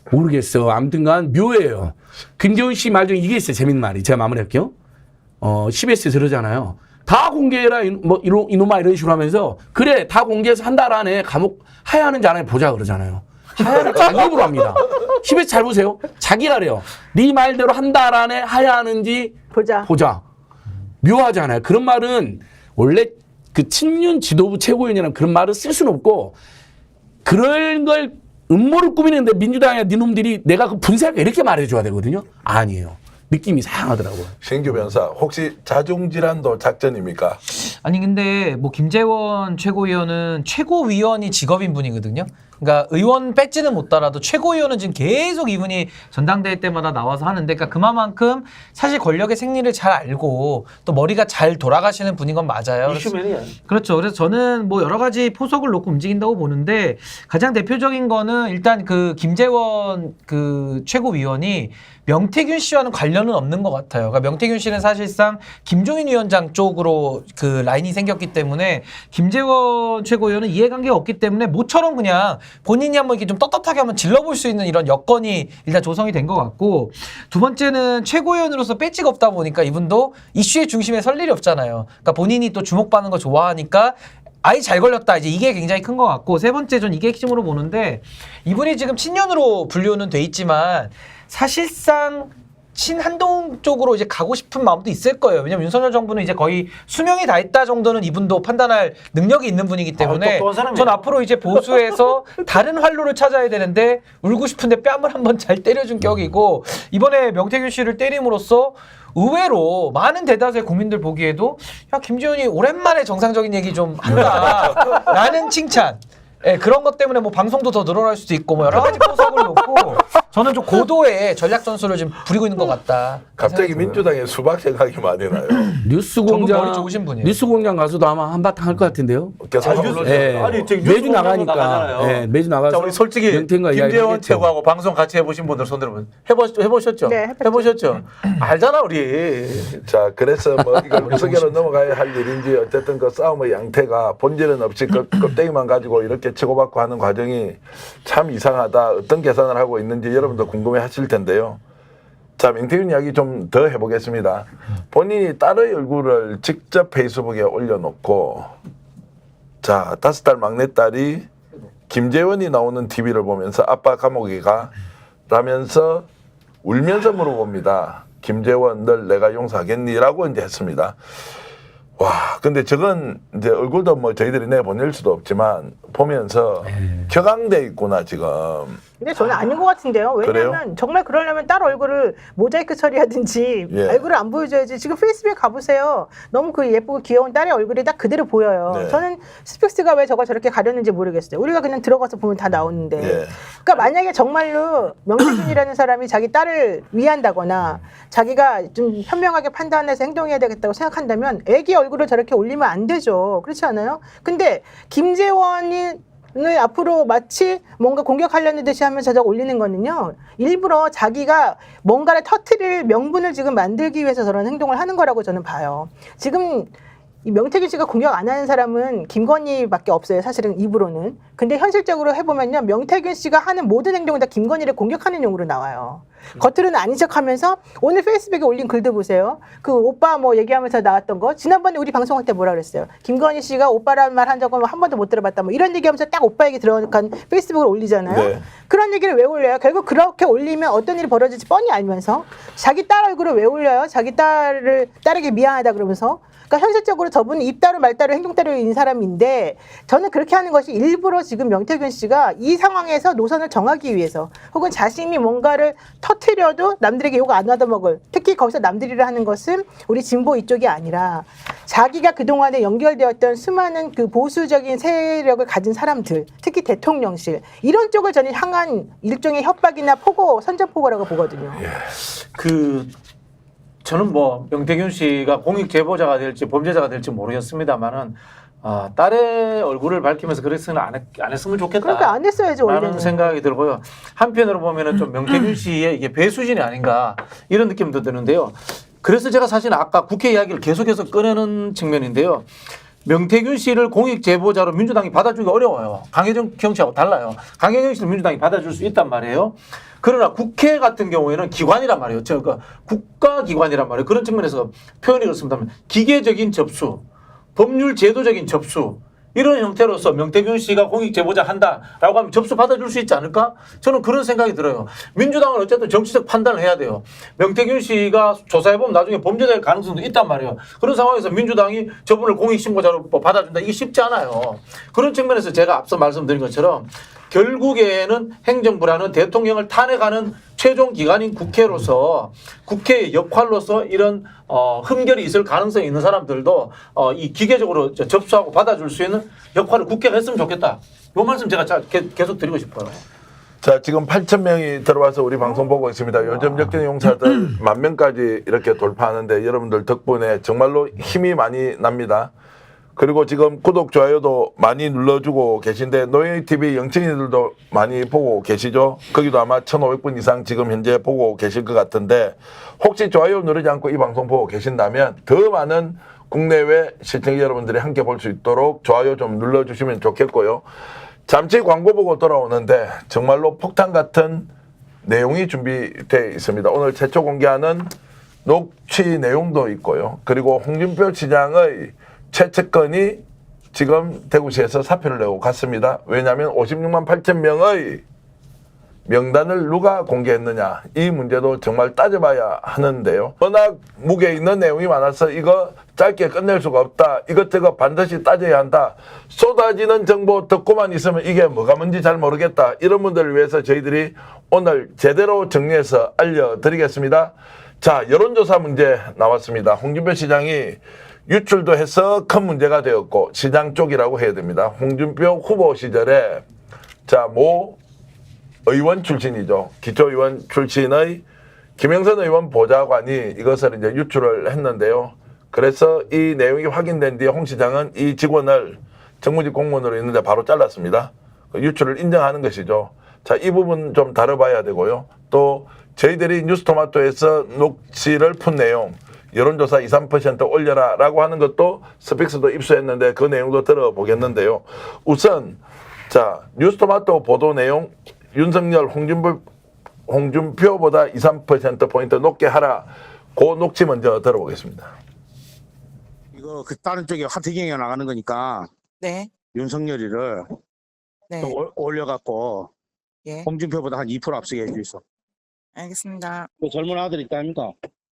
모르겠어. 아무튼간 묘해요. 김재원 씨 말 중에 이게 있어요. 재밌는 말이. 제가 마무리할게요. CBS에서 그러잖아요. 다 공개해라. 뭐 이놈아 이런 식으로 하면서 그래 다 공개해서 한 달 안에 감옥 하야하는지 안 하는지 보자 그러잖아요. 하야를 자기 입으로 합니다. CBS 잘 보세요. 자기가 그래요. 네 말대로 한 달 안에 하야하는지 보자. 묘하잖아요. 그런 말은 원래 그 친윤 지도부 최고위원이라는 그런 말을 쓸 수는 없고 그런 걸 음모를 꾸미는데 민주당의 니놈들이 내가 그 분쇄할까 이렇게 말해줘야 되거든요. 아니에요. 느낌이 이상하더라고요. 신규 변사 혹시 자중질환도 작전입니까? 아니 근데 뭐 김재원 최고위원은 최고위원이 직업인 분이거든요. 그러니까 의원 배지는 못 달아도 최고위원은 지금 계속 이분이 전당대회 때마다 나와서 하는데 그러니까 그만큼 사실 권력의 생리를 잘 알고 또 머리가 잘 돌아가시는 분인 건 맞아요. 이슈맨이야. 그렇죠. 그래서 저는 뭐 여러 가지 포석을 놓고 움직인다고 보는데 가장 대표적인 거는 일단 그 김재원 그 최고위원이 명태균 씨와는 관련은 없는 것 같아요. 그러니까 명태균 씨는 사실상 김종인 위원장 쪽으로 그 라인이 생겼기 때문에 김재원 최고위원은 이해관계가 없기 때문에 모처럼 그냥 본인이 한번 이렇게 좀 떳떳하게 한번 질러볼 수 있는 이런 여건이 일단 조성이 된 것 같고 두 번째는 최고위원으로서 배지가 없다 보니까 이분도 이슈의 중심에 설 일이 없잖아요. 그러니까 본인이 또 주목받는 거 좋아하니까 아이 잘 걸렸다. 이제 이게 굉장히 큰 것 같고 세 번째 전 이게 핵심으로 보는데 이분이 지금 친윤으로 분류는 돼 있지만 사실상 친한동훈 쪽으로 이제 가고 싶은 마음도 있을 거예요. 왜냐면 윤석열 정부는 이제 거의 수명이 다 있다 정도는 이분도 판단할 능력이 있는 분이기 때문에 전 앞으로 이제 보수에서 다른 활로를 찾아야 되는데 울고 싶은데 뺨을 한번 잘 때려준 격이고 이번에 명태균 씨를 때림으로써 의외로 많은 대다수의 국민들 보기에도 야 김지현이 오랜만에 정상적인 얘기 좀 한다라는 칭찬. 예, 그런 것 때문에 뭐 방송도 더 늘어날 수도 있고 뭐 여러 가지 포석을 놓고 저는 좀 고도의 전략 전술을 지금 부리고 있는 것 같다. 갑자기 민주당에 수박 생각이 많이 나요. 뉴스공장 머리 좋으신 분이에요. 뉴스공장 가서도 아마 한바탕 할 것 같은데요. 계속 예. 아니, 지금 매주 뉴스공장도 나가니까. 나가잖아요. 예, 매주 나가서. 자, 우리 솔직히 명태균과 이야기를 김재원 하겠죠. 최고하고 방송 같이 해보신 분들 손 들어보세요. 해보셨죠? 네, 해봤죠. 해보셨죠? 알잖아 우리. 자, 그래서 뭐 이걸 구석으로 넘어가야 할 일인지 어쨌든 그 싸움의 양태가 본질은 없이 그 껍데기만 가지고 이렇게 치고받고 하는 과정이 참 이상하다. 어떤 계산을 하고 있는지 여러분도 궁금해 하실 텐데요. 자, 명태균 이야기 좀 더 해보겠습니다. 본인이 딸의 얼굴을 직접 페이스북에 올려놓고 자, 5살 막내딸이 김재원이 나오는 TV를 보면서 아빠 감옥에 가 라면서 울면서 물어봅니다. 김재원 널 내가 용서하겠니? 라고 이제 했습니다. 와, 근데 저건 이제 얼굴도 뭐 저희들이 내보낼 수도 없지만 보면서 격앙돼 있구나 지금. 근데 저는 아닌 것 같은데요. 왜냐면 그래요? 정말 그러려면 딸 얼굴을 모자이크 처리하든지 예. 얼굴을 안 보여줘야지. 지금 페이스북에 가보세요. 너무 그 예쁘고 귀여운 딸의 얼굴이 딱 그대로 보여요. 네. 저는 스픽스가 왜 저걸 저렇게 가렸는지 모르겠어요. 우리가 그냥 들어가서 보면 다 나오는데. 예. 그러니까 만약에 정말로 명태균이라는 사람이 자기 딸을 위한다거나 자기가 좀 현명하게 판단해서 행동해야 되겠다고 생각한다면 애기 얼굴을 저렇게 올리면 안 되죠. 그렇지 않아요? 근데 김재원이 을 앞으로 마치 뭔가 공격하려는 듯이 하면서 저거 올리는 거는요, 일부러 자기가 뭔가를 터트릴 명분을 지금 만들기 위해서 저런 행동을 하는 거라고 저는 봐요. 지금 이 명태균 씨가 공격 안 하는 사람은 김건희밖에 없어요. 사실은 입으로는. 근데 현실적으로 해보면요, 명태균 씨가 하는 모든 행동은 다 김건희를 공격하는 용으로 나와요. 겉으로는 아닌 척하면서 오늘 페이스북에 올린 글도 보세요. 그 오빠 뭐 얘기하면서 나왔던 거. 지난번에 우리 방송할 때 뭐라 그랬어요? 김건희 씨가 오빠라는 말 한 적은 한 번도 못 들어봤다. 뭐 이런 얘기하면서 딱 오빠 얘기 들어간 페이스북을 올리잖아요. 네. 그런 얘기를 왜 올려요? 결국 그렇게 올리면 어떤 일이 벌어질지 뻔히 알면서 자기 딸 얼굴을 왜 올려요? 자기 딸에게 미안하다 그러면서. 그러니까 현실적으로 저분은 입다루 말다루 행동다루인 사람인데 저는 그렇게 하는 것이 일부러 지금 명태균 씨가 이 상황에서 노선을 정하기 위해서 혹은 자신이 뭔가를 터트려도 남들에게 욕 안 얻어먹을, 특히 거기서 남들이라 하는 것은 우리 진보 이쪽이 아니라 자기가 그동안에 연결되었던 수많은 그 보수적인 세력을 가진 사람들, 특히 대통령실 이런 쪽을 저는 향한 일종의 협박이나 포고, 선전포고라고 보거든요. 저는 뭐 명태균 씨가 공익 제보자가 될지 범죄자가 될지 모르겠습니다만은 딸의 얼굴을 밝히면서 그랬으면 안 했으면 좋겠다. 그러니까 안 했어야죠 라는 원래는. 생각이 들고요. 한편으로 보면은 좀 명태균 씨의 이게 배수진이 아닌가 이런 느낌도 드는데요. 그래서 제가 사실 아까 국회 이야기를 계속해서 꺼내는 측면인데요. 명태균 씨를 공익 제보자로 민주당이 받아주기 어려워요. 강혜정 경치하고 달라요. 강혜정 씨를 민주당이 받아줄 수 있단 말이에요. 그러나 국회 같은 경우에는 기관이란 말이에요. 그러니까 국가기관이란 말이에요. 그런 측면에서 표현이 그렇습니다만 기계적인 접수, 법률 제도적인 접수 이런 형태로서 명태균 씨가 공익 제보자 한다라고 하면 접수 받아줄 수 있지 않을까? 저는 그런 생각이 들어요. 민주당은 어쨌든 정치적 판단을 해야 돼요. 명태균 씨가 조사해보면 나중에 범죄자일 가능성도 있단 말이에요. 그런 상황에서 민주당이 저분을 공익 신고자로 받아준다. 이게 쉽지 않아요. 그런 측면에서 제가 앞서 말씀드린 것처럼 결국에는 행정부라는 대통령을 탄핵하는 최종 기관인 국회로서 국회의 역할로서 이런 흠결이 있을 가능성이 있는 사람들도 이 기계적으로 접수하고 받아줄 수 있는 역할을 국회가 했으면 좋겠다. 이 말씀 제가 계속 드리고 싶어요. 자, 지금 8,000명이 들어와서 우리 방송 보고 있습니다. 요즘 역전 용사들 10,000명까지 이렇게 돌파하는데 여러분들 덕분에 정말로 힘이 많이 납니다. 그리고 지금 구독, 좋아요도 많이 눌러주고 계신데 노예TV 영천이들도 많이 보고 계시죠? 거기도 아마 1,500분 이상 지금 현재 보고 계실 것 같은데 혹시 좋아요 누르지 않고 이 방송 보고 계신다면 더 많은 국내외 시청자 여러분들이 함께 볼 수 있도록 좋아요 좀 눌러주시면 좋겠고요. 잠시 광고 보고 돌아오는데 정말로 폭탄 같은 내용이 준비되어 있습니다. 오늘 최초 공개하는 녹취 내용도 있고요. 그리고 홍준표 시장의 최측근이 지금 대구시에서 사표를 내고 갔습니다. 왜냐하면 56만 8천 명의 명단을 누가 공개했느냐 이 문제도 정말 따져봐야 하는데요. 워낙 무게 있는 내용이 많아서 이거 짧게 끝낼 수가 없다. 이것저것 반드시 따져야 한다. 쏟아지는 정보 듣고만 있으면 이게 뭐가 뭔지 잘 모르겠다. 이런 분들을 위해서 저희들이 오늘 제대로 정리해서 알려드리겠습니다. 자, 여론조사 문제 나왔습니다. 홍준표 시장이 유출도 해서 큰 문제가 되었고 시장 쪽이라고 해야 됩니다. 홍준표 후보 시절에 자, 모 의원 출신이죠. 기초의원 출신의 김영선 의원 보좌관이 이것을 이제 유출을 했는데요. 그래서 이 내용이 확인된 뒤에 홍 시장은 이 직원을 정무직 공무원으로 있는데 바로 잘랐습니다. 유출을 인정하는 것이죠. 자, 이 부분 좀 다뤄봐야 되고요. 또 저희들이 뉴스토마토에서 녹취를 푼 내용, 여론조사 2, 3% 올려라라고 하는 것도 스픽스도 입수했는데 그 내용도 들어보겠는데요. 우선 자, 뉴스토마토 보도 내용 윤석열, 홍준표보다 2, 3%포인트 높게 하라. 그 녹취 먼저 들어보겠습니다. 이거 그 다른 쪽에 하태경이 나가는 거니까 네, 윤석열이를 네, 또 올려갖고 예, 홍준표보다 한 2% 앞서게 해주있어. 알겠습니다. 그 젊은 아들 있다 아닙니까?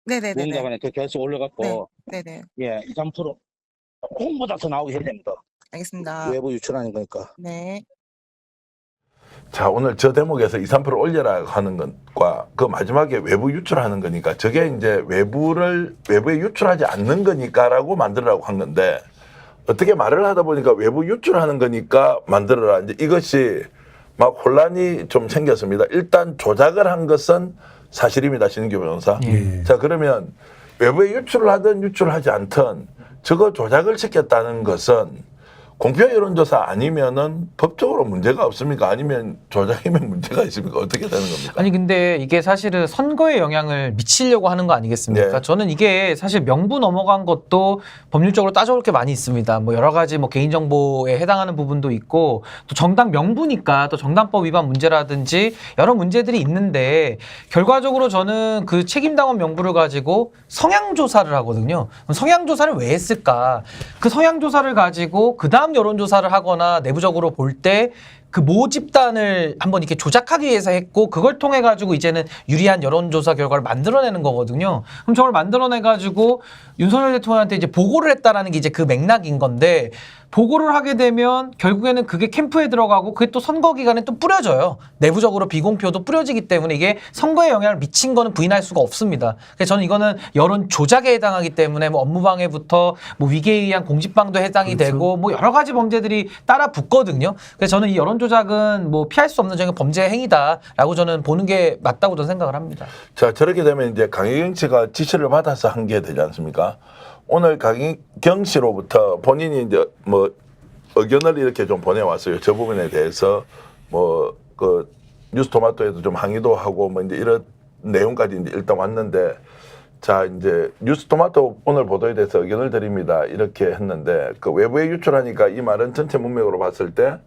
네네네네. 무응답안에 그 결수 올려갖고 네네. 예, 2, 3% 홍보다 더 나오게 해야 됩니다. 알겠습니다. 외부 유출하는 거니까. 네. 자, 오늘 저 대목에서 2, 3% 올려라 하는 것과 그 마지막에 외부 유출하는 거니까 저게 이제 외부에 유출하지 않는 거니까라고 만들으라고 한 건데 어떻게 말을 하다 보니까 외부 유출하는 거니까 만들어라. 이제 이것이 막 혼란이 좀 생겼습니다. 일단 조작을 한 것은 사실입니다. 신인규 변호사. 자, 그러면 외부에 유출을 하든 유출하지 않든 저거 조작을 시켰다는 것은 공표 여론조사 아니면은 법적으로 문제가 없습니까? 아니면 조작이면 문제가 있습니까? 어떻게 되는 겁니까? 아니 근데 이게 사실은 선거에 영향을 미치려고 하는 거 아니겠습니까? 네. 저는 이게 사실 명부 넘어간 것도 법률적으로 따져볼 게 많이 있습니다. 뭐 여러 가지 뭐 개인정보에 해당하는 부분도 있고 또 정당 명부니까 또 정당법 위반 문제라든지 여러 문제들이 있는데 결과적으로 저는 그 책임당원 명부를 가지고 성향조사를 하거든요. 그럼 성향조사를 왜 했을까? 그 성향조사를 가지고 그 다음 여론조사를 하거나 내부적으로 볼 때 그 모 집단을 한번 이렇게 조작하기 위해서 했고 그걸 통해 가지고 이제는 유리한 여론조사 결과를 만들어내는 거거든요. 그럼 저걸 만들어내 가지고 윤석열 대통령한테 이제 보고를 했다라는 게 이제 그 맥락인 건데 보고를 하게 되면 결국에는 그게 캠프에 들어가고 그게 또 선거 기간에 또 뿌려져요. 내부적으로 비공표도 뿌려지기 때문에 이게 선거에 영향을 미친 거는 부인할 수가 없습니다. 그래서 저는 이거는 여론 조작에 해당하기 때문에 뭐 업무방해부터 뭐 위계에 의한 공직방도 해당이 되고 뭐 여러 가지 범죄들이 따라 붙거든요. 그래서 저는 이 여론 조작은 뭐 피할 수 없는 범죄 행위다라고 저는 보는 게 맞다고 저는 생각을 합니다. 자, 저렇게 되면 이제 강혜경 씨가 지시를 받아서 한 게 되지 않습니까? 오늘 강혜경 씨로부터 본인이 이제 뭐 의견을 이렇게 좀 보내왔어요. 저 부분에 대해서 뭐 그 뉴스토마토에도 좀 항의도 하고 뭐 이제 이런 내용까지 이제 일단 왔는데 자, 이제 뉴스토마토 오늘 보도에 대해서 의견을 드립니다. 이렇게 했는데 그 외부에 유출하니까 이 말은 전체 문맥으로 봤을 때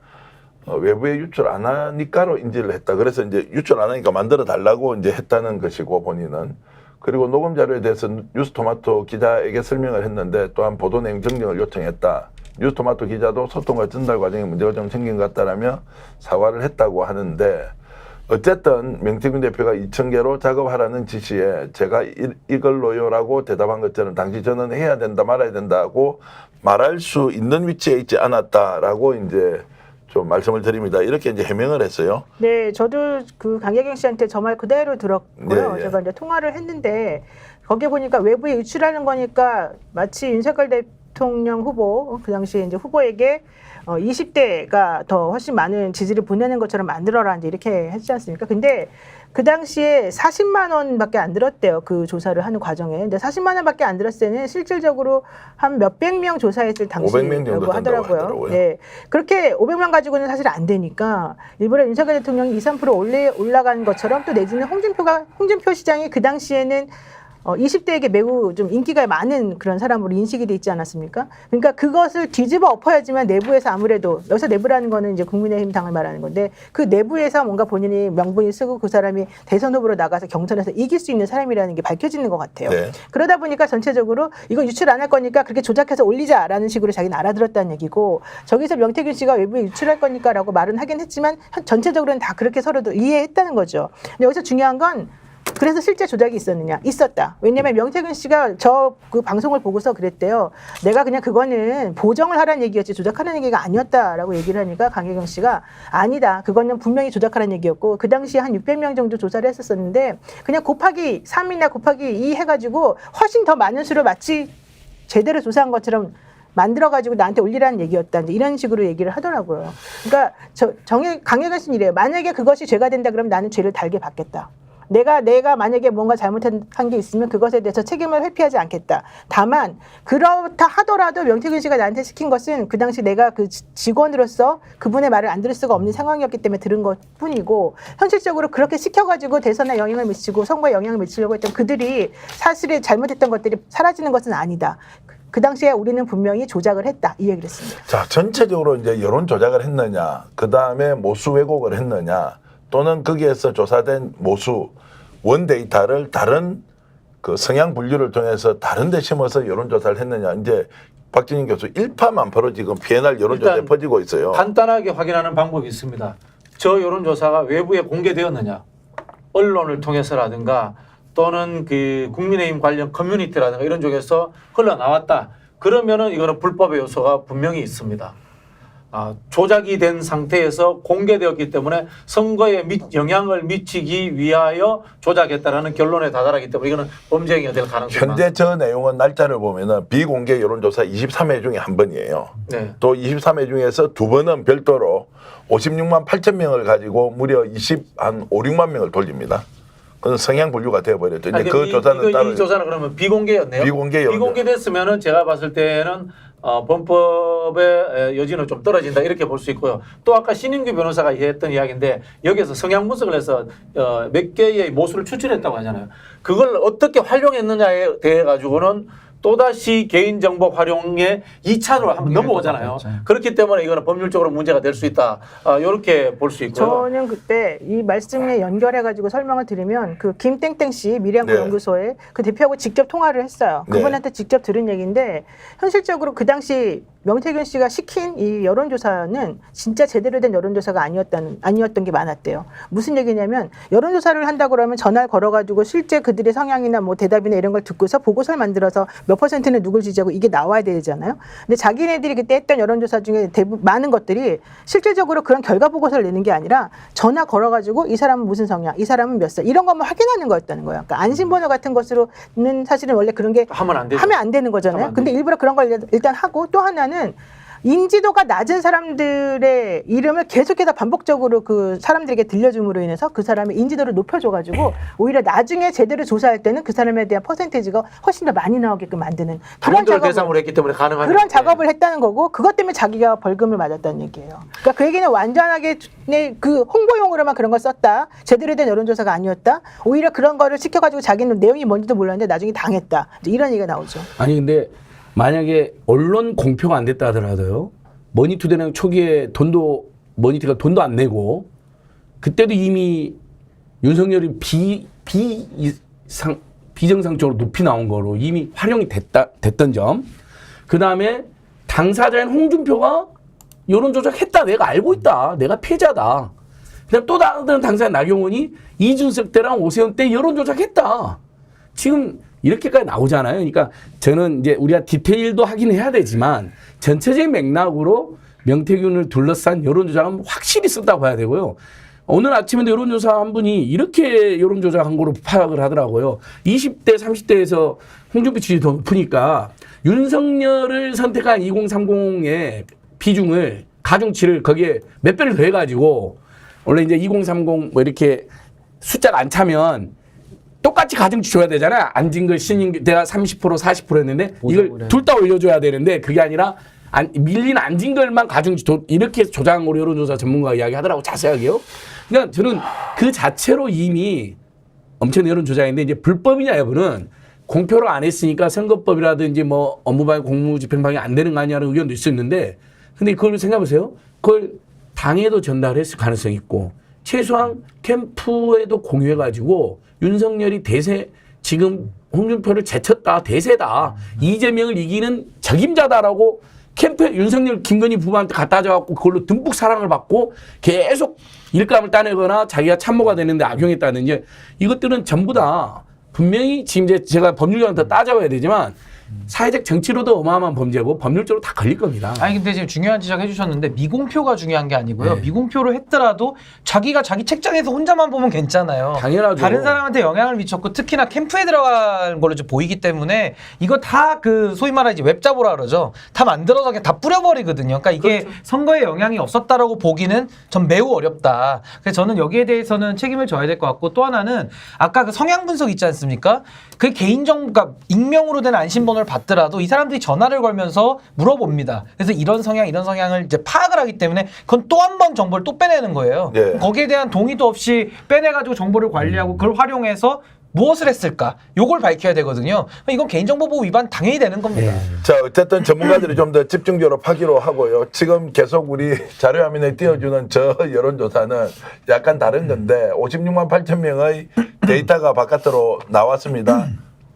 외부에 유출 안 하니까로 인지를 했다. 그래서 이제 유출 안 하니까 만들어 달라고 이제 했다는 것이고 본인은. 그리고 녹음 자료에 대해서 뉴스토마토 기자에게 설명을 했는데 또한 보도 내용 정정을 요청했다. 뉴스토마토 기자도 소통과 전달 과정에 문제가 좀 생긴 것 같다라며 사과를 했다고 하는데 어쨌든 명태균 대표가 2,000개로 작업하라는 지시에 제가 이걸로요라고 대답한 것처럼 당시 저는 해야 된다 말아야 된다고 말할 수 있는 위치에 있지 않았다라고 이제 좀 말씀을 드립니다. 이렇게 이제 해명을 했어요. 네, 저도 그 강혜경 씨한테 저 말 그대로 들었고요. 네, 예. 제가 이제 통화를 했는데 거기에 보니까 외부에 유출하는 거니까 마치 윤석열 대통령 후보 그 당시에 이제 후보에게 20대가 더 훨씬 많은 지지를 보내는 것처럼 만들어라 이제 이렇게 했지 않습니까? 근데 그 당시에 40만 원밖에 안 들었대요. 그 조사를 하는 과정에. 근데 40만 원밖에 안 들었을 때는 실질적으로 한 몇백 명 조사했을 500명 정도 당시라고 하더라고요. 네. 그렇게 500명 가지고는 사실 안 되니까 일부러 윤석열 대통령이 2, 3% 올라간 것처럼 또 내지는 홍준표 시장이 그 당시에는 20대에게 매우 좀 인기가 많은 그런 사람으로 인식이 돼 있지 않았습니까? 그러니까 그것을 뒤집어 엎어야지만 내부에서 아무래도 여기서 내부라는 거는 이제 국민의힘 당을 말하는 건데 그 내부에서 뭔가 본인이 명분이 쓰고 그 사람이 대선 후보로 나가서 경선에서 이길 수 있는 사람이라는 게 밝혀지는 것 같아요. 네. 그러다 보니까 전체적으로 이거 유출 안 할 거니까 그렇게 조작해서 올리자라는 식으로 자기는 알아들었다는 얘기고 저기서 명태균 씨가 외부에 유출할 거니까라고 말은 하긴 했지만 전체적으로는 다 그렇게 서로도 이해했다는 거죠. 근데 여기서 중요한 건 그래서 실제 조작이 있었느냐? 있었다. 왜냐하면 명태균 씨가 저 그 방송을 보고서 그랬대요. 내가 그냥 그거는 보정을 하라는 얘기였지 조작하라는 얘기가 아니었다라고 얘기를 하니까 강혜경 씨가 아니다. 그거는 분명히 조작하라는 얘기였고 그 당시에 한 600명 정도 조사를 했었었는데 그냥 곱하기 3이나 곱하기 2 해가지고 훨씬 더 많은 수를 마치 제대로 조사한 것처럼 만들어가지고 나한테 올리라는 얘기였다. 이제 이런 식으로 얘기를 하더라고요. 그러니까 강혜경 씨는 이래요. 만약에 그것이 죄가 된다 그러면 나는 죄를 달게 받겠다. 내가 만약에 뭔가 잘못한 게 있으면 그것에 대해서 책임을 회피하지 않겠다. 다만 그렇다 하더라도 명태균 씨가 나한테 시킨 것은 그 당시 내가 그 직원으로서 그분의 말을 안 들을 수가 없는 상황이었기 때문에 들은 것뿐이고 현실적으로 그렇게 시켜가지고 대선에 영향을 미치고 선거에 영향을 미치려고 했던 그들이 사실에 잘못했던 것들이 사라지는 것은 아니다. 그 당시에 우리는 분명히 조작을 했다. 이 얘기를 했습니다. 자, 전체적으로 이제 여론 조작을 했느냐, 그 다음에 모수 왜곡을 했느냐, 또는 거기에서 조사된 모수 원 데이터를 다른 그 성향 분류를 통해서 다른 데 심어서 여론조사를 했느냐. 이제 박진영 교수 일파만파로 지금 PNR 여론조사에 퍼지고 있어요. 간단하게 확인하는 방법이 있습니다. 저 여론조사가 외부에 공개되었느냐, 언론을 통해서라든가 또는 그 국민의힘 관련 커뮤니티라든가 이런 쪽에서 흘러나왔다. 그러면은 이거는 불법의 요소가 분명히 있습니다. 조작이 된 상태에서 공개되었기 때문에 선거에 영향을 미치기 위하여 조작했다라는 결론에 다다르기 때문에 이거는 범죄 행위가 될 가능성이 현재 많습니다. 저 내용은 날짜를 보면은 비공개 여론조사 23회 중에 한 번이에요. 네. 또 23회 중에서 두 번은 별도로 56만 8천 명을 가지고 무려 5, 6만 명을 돌립니다. 그건 성향 분류가 되어버렸죠. 이제 그 조사는 따로. 이 조사는 그러면 비공개였네요. 비공개됐으면은 제가 봤을 때는 범법의 여지는 좀 떨어진다 이렇게 볼 수 있고요. 또 아까 신인규 변호사가 했던 이야기인데 여기서 성향 분석을 해서 몇 개의 모수를 추출했다고 하잖아요. 그걸 어떻게 활용했느냐에 대해 가지고는 또다시 개인정보 활용에 2차로 한번 넘어오잖아요. 그렇기 때문에 이거는 법률적으로 문제가 될 수 있다. 이렇게 볼 수 있고요. 저는 그때 이 말씀에 연결해가지고 설명을 드리면 그 김땡땡 씨 미래연구 연구소에 그 대표하고 직접 통화를 했어요. 그분한테 직접 들은 얘기인데 현실적으로 그 당시 명태균 씨가 시킨 이 여론조사는 진짜 제대로 된 여론조사가 아니었던 게 많았대요. 무슨 얘기냐면 여론조사를 한다고 그러면 전화를 걸어가지고 실제 그들의 성향이나 뭐 대답이나 이런 걸 듣고서 보고서를 만들어서 몇 %는 누굴 지지하고 이게 나와야 되잖아요. 근데 자기네들이 그때 했던 여론조사 중에 대부분 많은 것들이 실질적으로 그런 결과 보고서를 내는 게 아니라 전화 걸어가지고 이 사람은 무슨 성향, 이 사람은 몇 살 이런 것만 확인하는 거였다는 거예요. 그러니까 안심번호 같은 것으로는 사실은 원래 그런 게 하면 안 되는 거잖아요. 근데 일부러 그런 걸 일단 하고 또 하나는 인지도가 낮은 사람들의 이름을 계속해서 반복적으로 그 사람들에게 들려줌으로 인해서 그 사람의 인지도를 높여줘가지고 오히려 나중에 제대로 조사할 때는 그 사람에 대한 퍼센테이지가 훨씬 더 많이 나오게끔 만드는 그런 대상으로 했기 때문에 가능한 그런 작업을 했다는 거고 그것 때문에 자기가 벌금을 맞았다는 얘기예요. 그러니까 그 얘기는 완전하게 그 홍보용으로만 그런 걸 썼다. 제대로 된 여론조사가 아니었다. 오히려 그런 거를 시켜가지고 자기는 내용이 뭔지도 몰랐는데 나중에 당했다. 이런 얘기가 나오죠. 아니 근데 만약에 언론 공표가 안 됐다 하더라도요. 머니투데이는 초기에 머니투가 돈도 안 내고 그때도 이미 윤석열이 비정상적으로 높이 나온 거로 이미 활용이 됐던 점. 그 다음에 당사자인 홍준표가 여론조작했다. 내가 알고 있다. 내가 패자다. 그다음 또 다른 당사자 나경원이 이준석 때랑 오세훈 때 여론조작했다. 지금 이렇게까지 나오잖아요. 그러니까 저는 이제 우리가 디테일도 하긴 해야 되지만 전체적인 맥락으로 명태균을 둘러싼 여론조작은 확실히 썼다고 봐야 되고요. 오늘 아침에도 여론조사 한 분이 이렇게 여론조작한 거로 파악을 하더라고요. 20대, 30대에서 홍준표 지지율이 더 높으니까 윤석열을 선택한 2030의 비중을 가중치를 거기에 몇 배를 더해가지고 원래 이제 2030 뭐 이렇게 숫자가 안 차면 똑같이 가중치 줘야 되잖아. 안진걸, 신인규 내가 30% 40% 했는데 이걸 둘 다 올려줘야 되는데 그게 아니라 밀린 안진걸만 가중치 이렇게 조장으로 여론조사 전문가가 이야기하더라고 자세하게요. 그러니까 저는 그 자체로 이미 엄청난 여론조작인데 이제 불법이냐 여부는 공표를 안 했으니까 선거법이라든지 뭐 업무방해 공무집행방해 안 되는 거 아니냐는 의견도 있었는데 근데 그걸 생각해보세요. 그걸 당에도 전달했을 가능성이 있고 최소한 캠프에도 공유해가지고 윤석열이 지금 홍준표를 제쳤다, 대세다, 이재명을 이기는 적임자다라고 캠프에 윤석열, 김건희 부부한테 갖다 줘갖고 그걸로 듬뿍 사랑을 받고 계속 일감을 따내거나 자기가 참모가 되는데 악용했다든지 이것들은 전부 다 분명히 지금 제가 법률가한테 따져봐야 되지만 사회적 정치로도 어마어마한 범죄고 법률적으로 다 걸릴 겁니다. 아니 근데 지금 중요한 지적 해주셨는데 미공표가 중요한 게 아니고요. 네. 미공표를 했더라도 자기가 자기 책장에서 혼자만 보면 괜찮아요. 당연하죠. 다른 사람한테 영향을 미쳤고 특히나 캠프에 들어간 걸로 좀 보이기 때문에 이거 다 그 소위 말하지 웹자보라 그러죠. 다 만들어서 그냥 다 뿌려버리거든요. 그러니까 이게 선거에 영향이 없었다라고 보기는 전 매우 어렵다. 그래서 저는 여기에 대해서는 책임을 져야 될 것 같고 또 하나는 아까 그 성향 분석 있지 않습니까? 그 개인정보, 그러니까 익명으로 된 안심번호를 받더라도 이 사람들이 전화를 걸면서 물어봅니다. 그래서 이런 성향을 이제 파악을 하기 때문에 그건 또 한 번 정보를 또 빼내는 거예요. 네. 거기에 대한 동의도 없이 빼내가지고 정보를 관리하고 그걸 활용해서 무엇을 했을까? 요걸 밝혀야 되거든요. 이건 개인정보보호 위반 당연히 되는 겁니다. 자, 어쨌든 전문가들이 좀 더 집중적으로 파기로 하고요. 지금 계속 우리 자료화면에 띄워주는 저 여론조사는 약간 다른 건데 56만 8천 명의 데이터가 바깥으로 나왔습니다.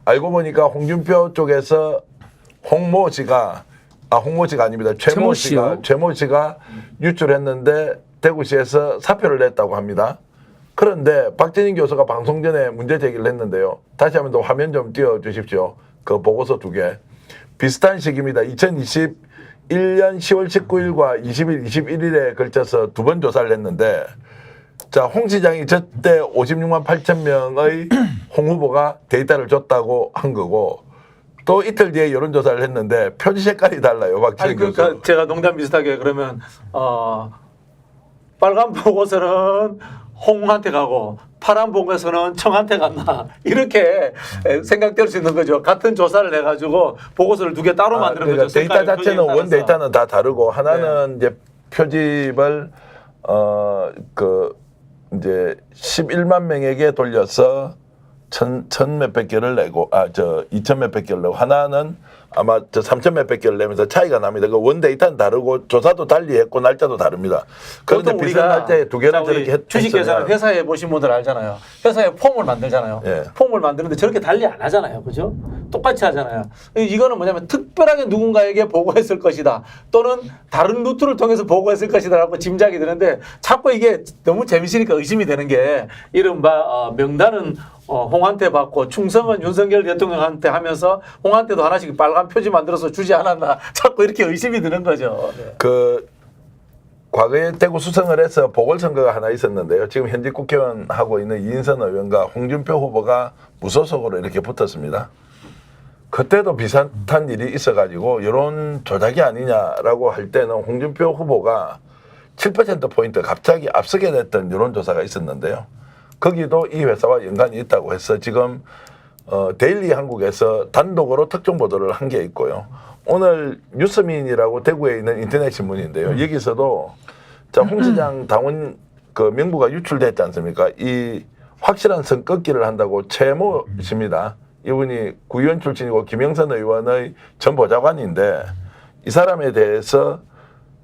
알고 보니까 홍준표 쪽에서 홍모 씨가 아닙니다. 최모 씨가 유출했는데 대구시에서 사표를 냈다고 합니다. 그런데 박진인 교수가 방송 전에 문제 제기를 했는데요. 다시 한번 더 화면 좀 띄워주십시오. 그 보고서 2개. 비슷한 시기입니다. 2021년 10월 19일과 20일, 21일에 걸쳐서 2번 조사를 했는데 자, 홍 시장이 저때 56만 8천 명의 홍 후보가 데이터를 줬다고 한 거고 또 이틀 뒤에 여론조사를 했는데 표지 색깔이 달라요. 박진인 아니 교수. 그러니까 제가 농담 비슷하게 그러면 빨간 보고서는 홍한테 가고 파란 보고서는 청한테 갔나 이렇게 생각될 수 있는 거죠. 같은 조사를 해가지고 보고서를 2개 따로 만드는 그러니까 거죠. 데이터 자체는 원 데이터는 다 다르고 하나는 이제 표집을 이제 11만 명에게 돌려서 천 몇백 개를 내고 2천 몇백 개를 내고 하나는 아마 3천 몇백 개를 내면서 차이가 납니다. 그 원 데이터는 다르고 조사도 달리 했고 날짜도 다릅니다. 그런데 비슷한 날짜에 2개를 저렇게 주식회사는 회사에 보신 분들 알잖아요. 회사에 폼을 만들잖아요. 예. 폼을 만드는데 저렇게 달리 안 하잖아요. 그죠? 똑같이 하잖아요. 이거는 뭐냐면 특별하게 누군가에게 보고했을 것이다. 또는 다른 루트를 통해서 보고했을 것이다라고 짐작이 드는데 자꾸 이게 너무 재밌으니까 의심이 되는 게 이른바 명단은 홍한테 받고 충성은 윤석열 대통령한테 하면서 홍한테도 하나씩 빨간 표지 만들어서 주지 않았나 자꾸 이렇게 의심이 드는 거죠. 네. 그 과거에 대구 수성을 해서 보궐선거가 하나 있었는데요. 지금 현직 국회의원 하고 있는 이인선 의원과 홍준표 후보가 무소속으로 이렇게 붙었습니다. 그때도 비슷한 일이 있어가지고 여론 조작이 아니냐라고 할 때는 홍준표 후보가 7%포인트 갑자기 앞서게 됐던 여론조사가 있었는데요. 거기도 이 회사와 연관이 있다고 해서 지금 데일리 한국에서 단독으로 특종 보도를 한 게 있고요. 오늘 뉴스민이라고 대구에 있는 인터넷 신문인데요. 여기서도 자, 홍 시장 당원 그 명부가 유출됐지 않습니까? 이 확실한 선긋기를 한다고 최모 씨입니다. 이분이 구의원 출신이고 김영선 의원의 전 보좌관인데 이 사람에 대해서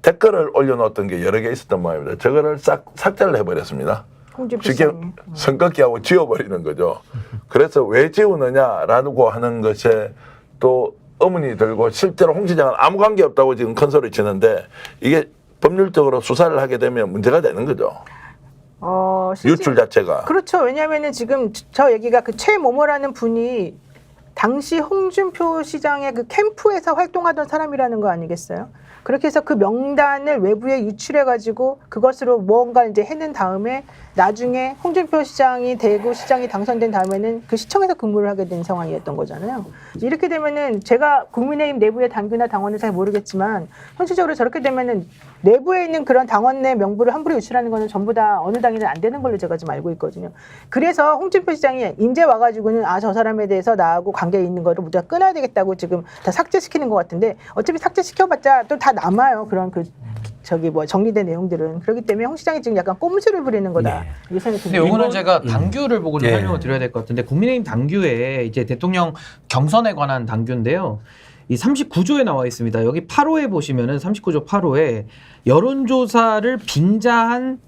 댓글을 올려놓았던 게 여러 개 있었던 모양입니다. 저거를 싹 삭제를 해버렸습니다. 쉽게 선긋기하고 지워버리는 거죠. 그래서 왜 지우느냐라고 하는 것에 또 의문이 들고 실제로 홍 시장은 아무 관계 없다고 지금 큰 소리 치는데 이게 법률적으로 수사를 하게 되면 문제가 되는 거죠. 유출 자체가. 그렇죠. 왜냐하면은 지금 저 얘기가 그 최모모라는 분이 당시 홍준표 시장의 그 캠프에서 활동하던 사람이라는 거 아니겠어요? 그렇게 해서 그 명단을 외부에 유출해가지고 그것으로 무언가 이제 해낸 다음에 나중에 홍준표 시장이 대구시장이 당선된 다음에는 그 시청에서 근무를 하게 된 상황이었던 거잖아요. 이렇게 되면은 제가 국민의힘 내부의 당규나 당원을 잘 모르겠지만 현실적으로 저렇게 되면은 내부에 있는 그런 당원 내 명부를 함부로 유출하는 거는 전부 다 어느 당이든 안 되는 걸로 제가 좀 알고 있거든요. 그래서 홍준표 시장이 이제 와가지고는 저 사람에 대해서 나하고 관계 있는 거를 모두 다 끊어야 되겠다고 지금 다 삭제시키는 것 같은데 어차피 삭제시켜봤자 또 다 남아요. 그런 정리된 내용들은. 그렇기 때문에 홍 시장이 지금 약간 꼼수를 부리는 거다. 이게 생각이 근데 요거는 제가 당규를 보고 좀 설명을 드려야 될 것 같은데 국민의힘 당규에 이제 대통령 경선에 관한 당규인데요. 이 39조에 나와 있습니다. 여기 8호에 보시면은 39조 8호에 여론조사를 빙자한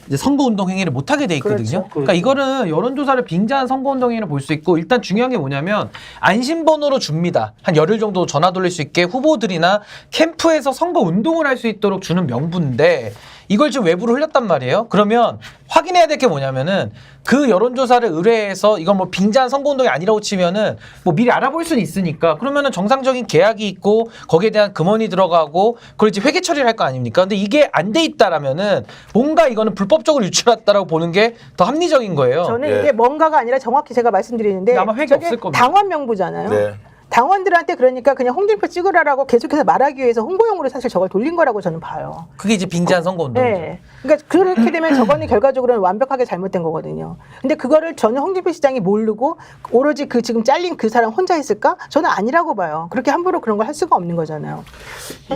이제 선거운동 행위를 못하게 돼 있거든요. 그렇죠. 그러니까 이거는 여론조사를 빙자한 선거운동 행위를 볼 수 있고 일단 중요한 게 뭐냐면 안심번호로 줍니다. 한 열흘 정도 전화 돌릴 수 있게 후보들이나 캠프에서 선거운동을 할 수 있도록 주는 명부인데 이걸 지금 외부로 흘렸단 말이에요. 그러면 확인해야 될 게 뭐냐면은 그 여론조사를 의뢰해서 이건 뭐 빙자한 선거운동이 아니라고 치면은 뭐 미리 알아볼 수는 있으니까 그러면은 정상적인 계약이 있고 거기에 대한 금원이 들어가고 그걸 이제 회계 처리를 할 거 아닙니까? 근데 이게 안 돼 있다라면은 뭔가 이거는 불법적으로 유출했다라고 보는 게 더 합리적인 거예요. 저는 예. 이게 뭔가가 아니라 정확히 제가 말씀드리는데 아마 회계 저게 없을 겁니다. 당원 명부잖아요. 네. 당원들한테 그러니까 그냥 홍준표 찍으라라고 계속해서 말하기 위해서 홍보용으로 사실 저걸 돌린 거라고 저는 봐요. 그게 이제 빙자한 선거운동이죠. 네. 그러니까 그렇게 되면 저거는 결과적으로는 완벽하게 잘못된 거거든요. 근데 그거를 저는 홍준표 시장이 모르고 오로지 그 지금 잘린 그 사람 혼자 했을까? 저는 아니라고 봐요. 그렇게 함부로 그런 걸 할 수가 없는 거잖아요.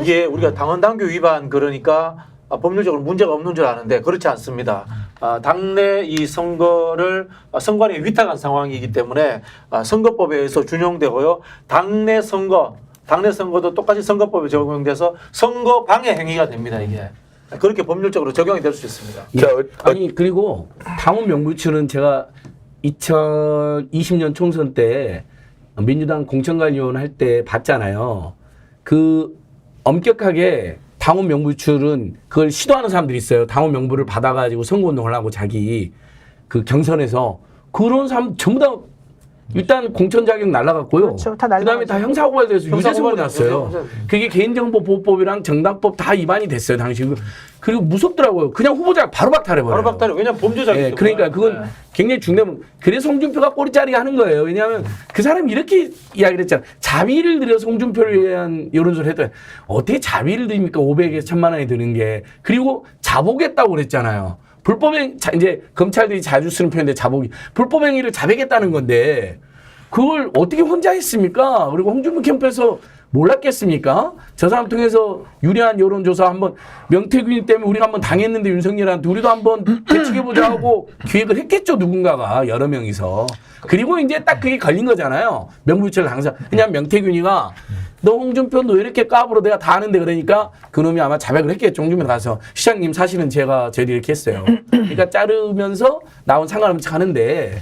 이게 우리가 당원 당규 위반 그러니까 법률적으로 문제가 없는 줄 아는데 그렇지 않습니다. 당내 이 선거를 선관위에 위탁한 상황이기 때문에 선거법에 의해서 준용되고요. 당내 선거도 똑같이 선거법에 적용돼서 선거 방해 행위가 됩니다. 이게 그렇게 법률적으로 적용이 될 수 있습니다. 아니 그리고 당원 명부추는 제가 2020년 총선 때 민주당 공천관리위원 할 때 봤잖아요. 그 엄격하게 당원 명부출은 그걸 시도하는 사람들이 있어요. 당원 명부를 받아가지고 선거운동을 하고 자기 그 경선에서 그런 사람 전부 다 일단 공천 자격 날라갔고요. 그렇죠. 다 그다음에 다 형사고발돼서 유죄 선고 났어요. 유죄. 그게 개인정보보호법이랑 정당법 다 위반이 됐어요 당시. 그리고 무섭더라고요. 그냥 후보자 바로 박탈해버려요. 바로 박탈해. 왜냐면 범죄자기 때문에. 그러니까 그건 굉장히 중대문. 그래서 홍준표가 꼬리자리게 하는 거예요. 왜냐하면 그 사람이 이렇게 이야기를 했잖아. 자비를 들여서 홍준표를 위한 여론조사를 했더니 어떻게 자비를 드립니까? 500에서 1000만 원이 드는 게. 그리고 자복했다고 그랬잖아요. 불법행 이제 검찰들이 자주 쓰는 표현인데 자복이 불법행위를 자백했다는 건데 그걸 어떻게 혼자 했습니까? 그리고 홍준표 캠프에서 몰랐겠습니까? 저 사람 통해서 유리한 여론조사 한번 명태균 때문에 우리가 한번 당했는데 윤석열한테 우리도 한번 대책해보자 하고 기획을 했겠죠 누군가가 여러 명이서. 그리고 이제 딱 그게 걸린 거잖아요. 명부유출 당사. 그냥 명태균이가 너 홍준표 너 이렇게 까불어 내가 다 아는데 그러니까 그놈이 아마 자백을 했겠죠. 홍준표 가서 시장님 사실은 저희들이 이렇게 했어요. 그러니까 자르면서 나온 상관없이 하는데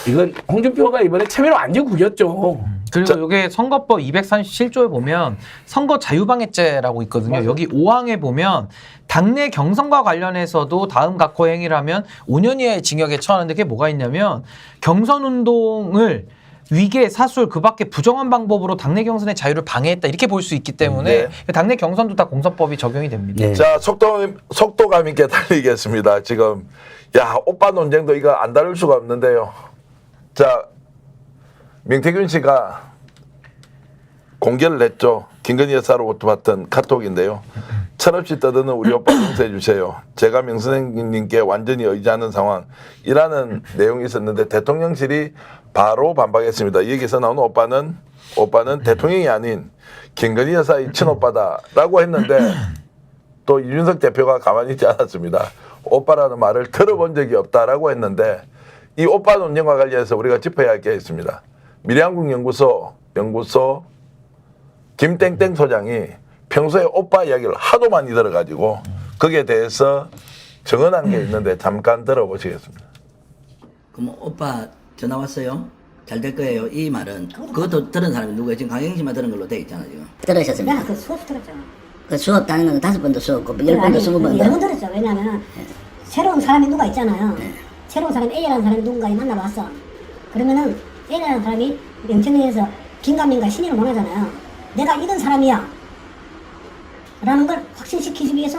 이건 홍준표가 이번에 참여를 완전 구겼죠. 그리고 이게 선거법 237조에 보면 선거 자유방해죄라고 있거든요. 맞아요. 여기 5항에 보면 당내 경선과 관련해서도 다음 각호 행위를 하면 5년 이하의 징역에 처하는데 그게 뭐가 있냐면 경선 운동을 위계, 사술, 그 밖에 부정한 방법으로 당내 경선의 자유를 방해했다 이렇게 볼 수 있기 때문에 당내 경선도 다 공선법이 적용이 됩니다. 네. 자, 속도감 있게 달리겠습니다. 지금 야 오빠 논쟁도 이거 안 다룰 수가 없는데요. 자, 명태균 씨가 공개를 했죠. 김건희 여사로부터 받던 카톡인데요. 철없이 떠드는 우리 오빠 용서해 주세요. 제가 명선생님께 완전히 의지하는 상황이라는 내용이 있었는데 대통령실이 바로 반박했습니다. 여기서 나오는 오빠는 대통령이 아닌 김건희 여사의 친오빠다라고 했는데 또 이준석 대표가 가만히 있지 않았습니다. 오빠라는 말을 들어본 적이 없다라고 했는데 이 오빠 논쟁과 관련해서 우리가 짚어야 할 게 있습니다. 미래한국연구소 김땡땡 소장이 평소에 오빠 이야기를 하도 많이 들어가지고 거기에 대해서 증언한 게 있는데 잠깐 들어보시겠습니다. 그럼 오빠 전화 왔어요? 잘 될 거예요. 이 말은 그것도 들은 사람이 누구예요? 지금 강영씨만 들은 걸로 돼 있잖아 지금. 들으셨습니까? 내가 그 수업 들었잖아. 그 수업 다는 건 5번도 수업고 10번도 20번도. 여러 번 들었죠. 왜냐하면 새로운 사람이 누가 있잖아요. 새로운 사람이 A라는 사람이 누군가를 만나봤어. 그러면은 A라는 사람이 명태균에서 긴가민가 신의를 원하잖아요. 내가 이런 사람이야 라는 걸 확신시키기 위해서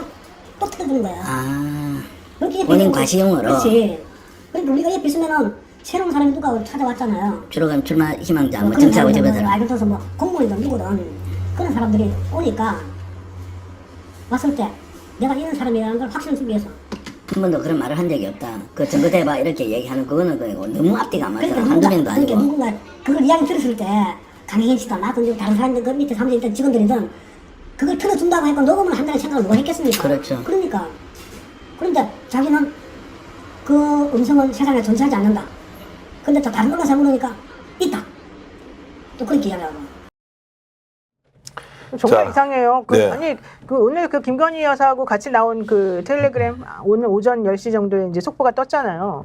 또 틀어주는 거야. 아, 그렇게 본인 과시용으로. 그렇지. 그러니까 우리가 옆에 있으면은 새로운 사람이 누가 찾아왔잖아요. 주로 가면 출마 희망자, 뭐 그런 정치하고 사람들, 접어들어. 예를 들어서 뭐 공무원이든 누구든 그런 사람들이 오니까 왔을 때 내가 이런 사람이라는 걸 확신을 주기 위해서. 한 번도 그런 말을 한 적이 없다. 그 증거대봐 이렇게 얘기하는 그거는 그거 너무 앞뒤가 안 맞아. 그러니까 한두 명도 그러니까 아니고. 누군가 그걸 이야기 들었을 때 강혜인 씨도 나든 다른 사람들 그 밑에 사무실이든 직원들이든 그걸 틀어준다고 했고 녹음을 한다는 생각을 누가 했겠습니까? 그렇죠. 그러니까 그런데 자기는 그 음성은 세상에 존재하지 않는다. 근데 또 다른 언론사 물으니까 있다. 또 그렇게 이야기하고. 정말 자, 이상해요. 네. 아니 오늘 그 김건희 여사하고 같이 나온 그 텔레그램 오늘 오전 10시 정도에 이제 속보가 떴잖아요.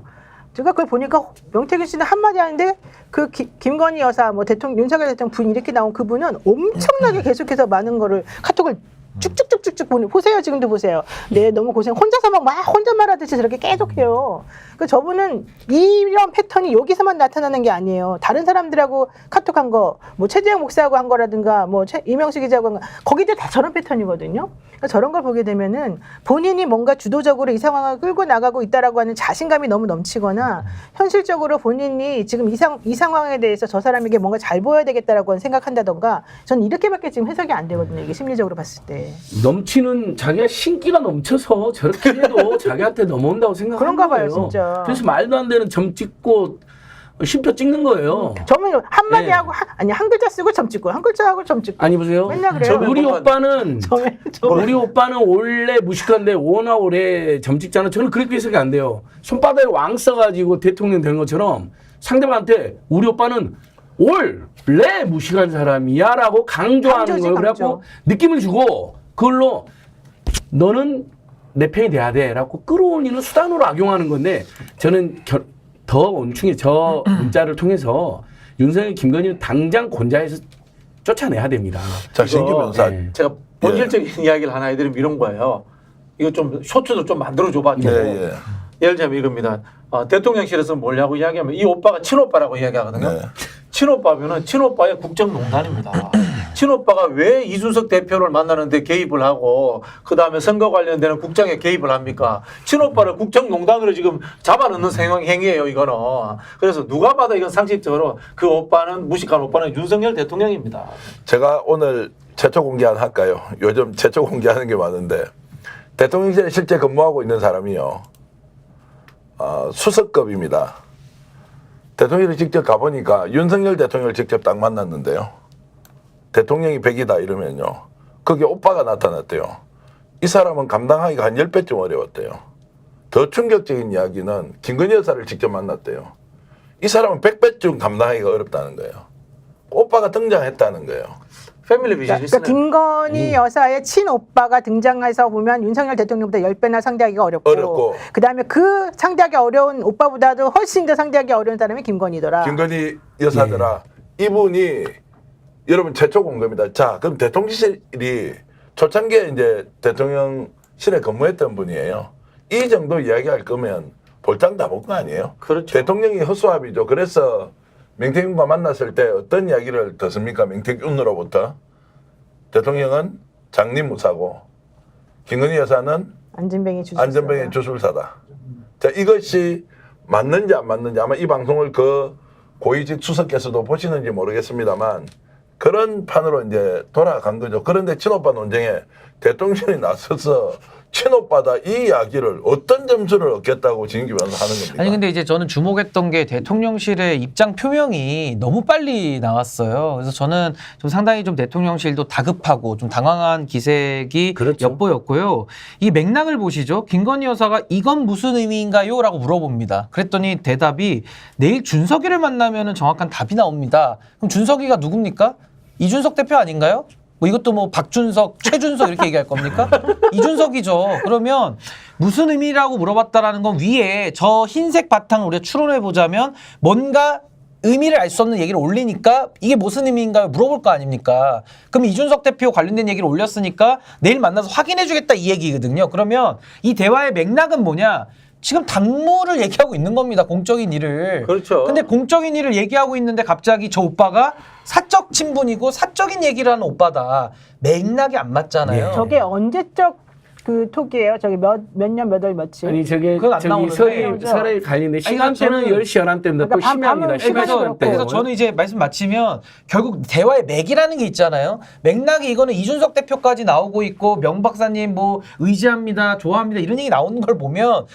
제가 그걸 보니까 명태균 씨는 한마디 하는데 그 김건희 여사 뭐 대통령 윤석열 대통령 분 이렇게 나온 그분은 엄청나게 계속해서 많은 거를 카톡을 쭉쭉쭉쭉쭉 보세요. 지금도 보세요. 네, 너무 고생. 혼자서 막 혼잣말 하듯이 저렇게 계속해요. 그 저분은 이런 패턴이 여기서만 나타나는 게 아니에요. 다른 사람들하고 카톡한 거, 뭐 최재형 목사하고 한 거라든가, 뭐 이명식 기자하고 한 거, 거기들 다 저런 패턴이거든요. 그러니까 저런 걸 보게 되면은 본인이 뭔가 주도적으로 이 상황을 끌고 나가고 있다라고 하는 자신감이 너무 넘치거나 현실적으로 본인이 지금 이 상황에 대해서 저 사람에게 뭔가 잘 보여야 되겠다라고 생각한다던가, 저는 이렇게밖에 지금 해석이 안 되거든요. 이게 심리적으로 봤을 때. 넘치는 자기가 신기가 넘쳐서 저렇게 해도 자기한테 넘어온다고 생각하는 그런가 봐요, 거예요. 진짜. 그래서 말도 안 되는 점 찍고 쉼표 찍는 거예요. 저는 한마디 네. 하고 한 글자 쓰고 점 찍고 한 글자 하고 점 찍고. 아니 보세요. 맨날 그래요. 우리 오빠는 우리 오빠는 원래 무식한데 워낙 오래 점 찍잖아. 저는 그렇게 해석이 안 돼요. 손바닥에 왕 써가지고 대통령 된 것처럼 상대방한테 우리 오빠는 원래 무식한 사람이야라고 강조하는 강조지, 거예요. 강조. 그래갖고 느낌을 주고 그걸로 너는 내 편이 돼야 돼라고 끌어올리는 수단으로 악용하는 건데, 저는 더 원충이 저 문자를 통해서 윤석열, 김건희는 당장 권좌에서 쫓아내야 됩니다. 자, 신규 변호사. 제가 본질적인 이야기를 하나 해드리면 이런 거예요. 이거 좀 쇼츠도 좀 만들어줘봤죠. 예. 예를 들면 이겁니다. 대통령실에서 뭐냐고 이야기하면 이 오빠가 친오빠라고 이야기하거든요. 네. 친오빠면은 친오빠의 국정농단입니다. 친오빠가 왜 이준석 대표를 만나는데 개입을 하고 그 다음에 선거 관련되는 국정에 개입을 합니까? 친오빠를 국정농단으로 지금 잡아넣는 행위예요, 이거는. 그래서 누가 봐도 이건 상식적으로 그 오빠는, 무식한 오빠는 윤석열 대통령입니다. 제가 오늘 최초 공개 하나 할까요? 요즘 최초 공개하는 게 많은데, 대통령실에 실제 근무하고 있는 사람이요, 수석급입니다. 대통령이 직접 가보니까 윤석열 대통령을 직접 딱 만났는데요, 대통령이 100이다 이러면요, 거기 오빠가 나타났대요. 이 사람은 감당하기가 한 10배쯤 어려웠대요. 더 충격적인 이야기는 김건희 여사를 직접 만났대요. 이 사람은 100배쯤 감당하기가 어렵다는 거예요. 오빠가 등장했다는 거예요. 패밀리 그러니까 비즈니스는 김건희 여사의 친오빠가 등장해서 보면 윤석열 대통령보다 10배나 상대하기가 어렵고, 그다음에 그 상대하기 어려운 오빠보다도 훨씬 더 상대하기 어려운 사람이 김건희더라. 김건희 여사더라. 이분이 여러분 최초 공개입니다. 자, 그럼 대통령실이 초창기에 이제 대통령실에 근무했던 분이에요. 이 정도 이야기할 거면 볼장 다 본 거 아니에요? 그렇죠. 대통령이 허수아비죠. 그래서 명태균과 만났을 때 어떤 이야기를 듣습니까? 명태균으로부터 대통령은 장님무사고 김건희 여사는 안전뱅이 주술사다. 자, 이것이 맞는지 안 맞는지 아마 이 방송을 그 고위직 수석께서도 보시는지 모르겠습니다만 그런 판으로 이제 돌아간 거죠. 그런데 친오빠 논쟁에 대통령이 나서서 친오빠다 이 이야기를 어떤 점수를 얻겠다고 진기 변호사 하는 겁니까? 아니 근데 이제 저는 주목했던 게 대통령실의 입장 표명이 너무 빨리 나왔어요. 그래서 저는 좀 상당히 좀 대통령실도 다급하고 좀 당황한 기색이 엿보였고요. 이 맥락을 보시죠. 김건희 여사가 이건 무슨 의미인가요? 라고 물어봅니다. 그랬더니 대답이 내일 준석이를 만나면 정확한 답이 나옵니다. 그럼 준석이가 누굽니까? 이준석 대표 아닌가요? 뭐 이것도 뭐 박준석, 최준석 이렇게 얘기할 겁니까? 이준석이죠. 그러면 무슨 의미라고 물어봤다라는 건 위에 저 흰색 바탕을 우리가 추론해 보자면 뭔가 의미를 알 수 없는 얘기를 올리니까 이게 무슨 의미인가요? 물어볼 거 아닙니까? 그럼 이준석 대표 관련된 얘기를 올렸으니까 내일 만나서 확인해 주겠다 이 얘기거든요. 그러면 이 대화의 맥락은 뭐냐? 지금 당무를 얘기하고 있는 겁니다. 공적인 일을. 그렇죠. 근데 공적인 일을 얘기하고 있는데 갑자기 저 오빠가 사적 친분이고 사적인 얘기를 하는 오빠다. 맥락이 안 맞잖아요. 저게 언제적 그 톡이에요? 저기 몇 년, 몇 월, 며칠? 아니 저게 그건 안 저기 나오는데. 설에 갈리는데 시간대는 저는- 10시 11대입니다. 또 그러니까 심야입니다. 그래서 저는 이제 말씀 마치면 결국 대화의 맥이라는 게 있잖아요. 맥락이 이거는 이준석 대표까지 나오고 있고 명 박사님 뭐 의지합니다, 좋아합니다 이런 얘기 나오는 걸 보면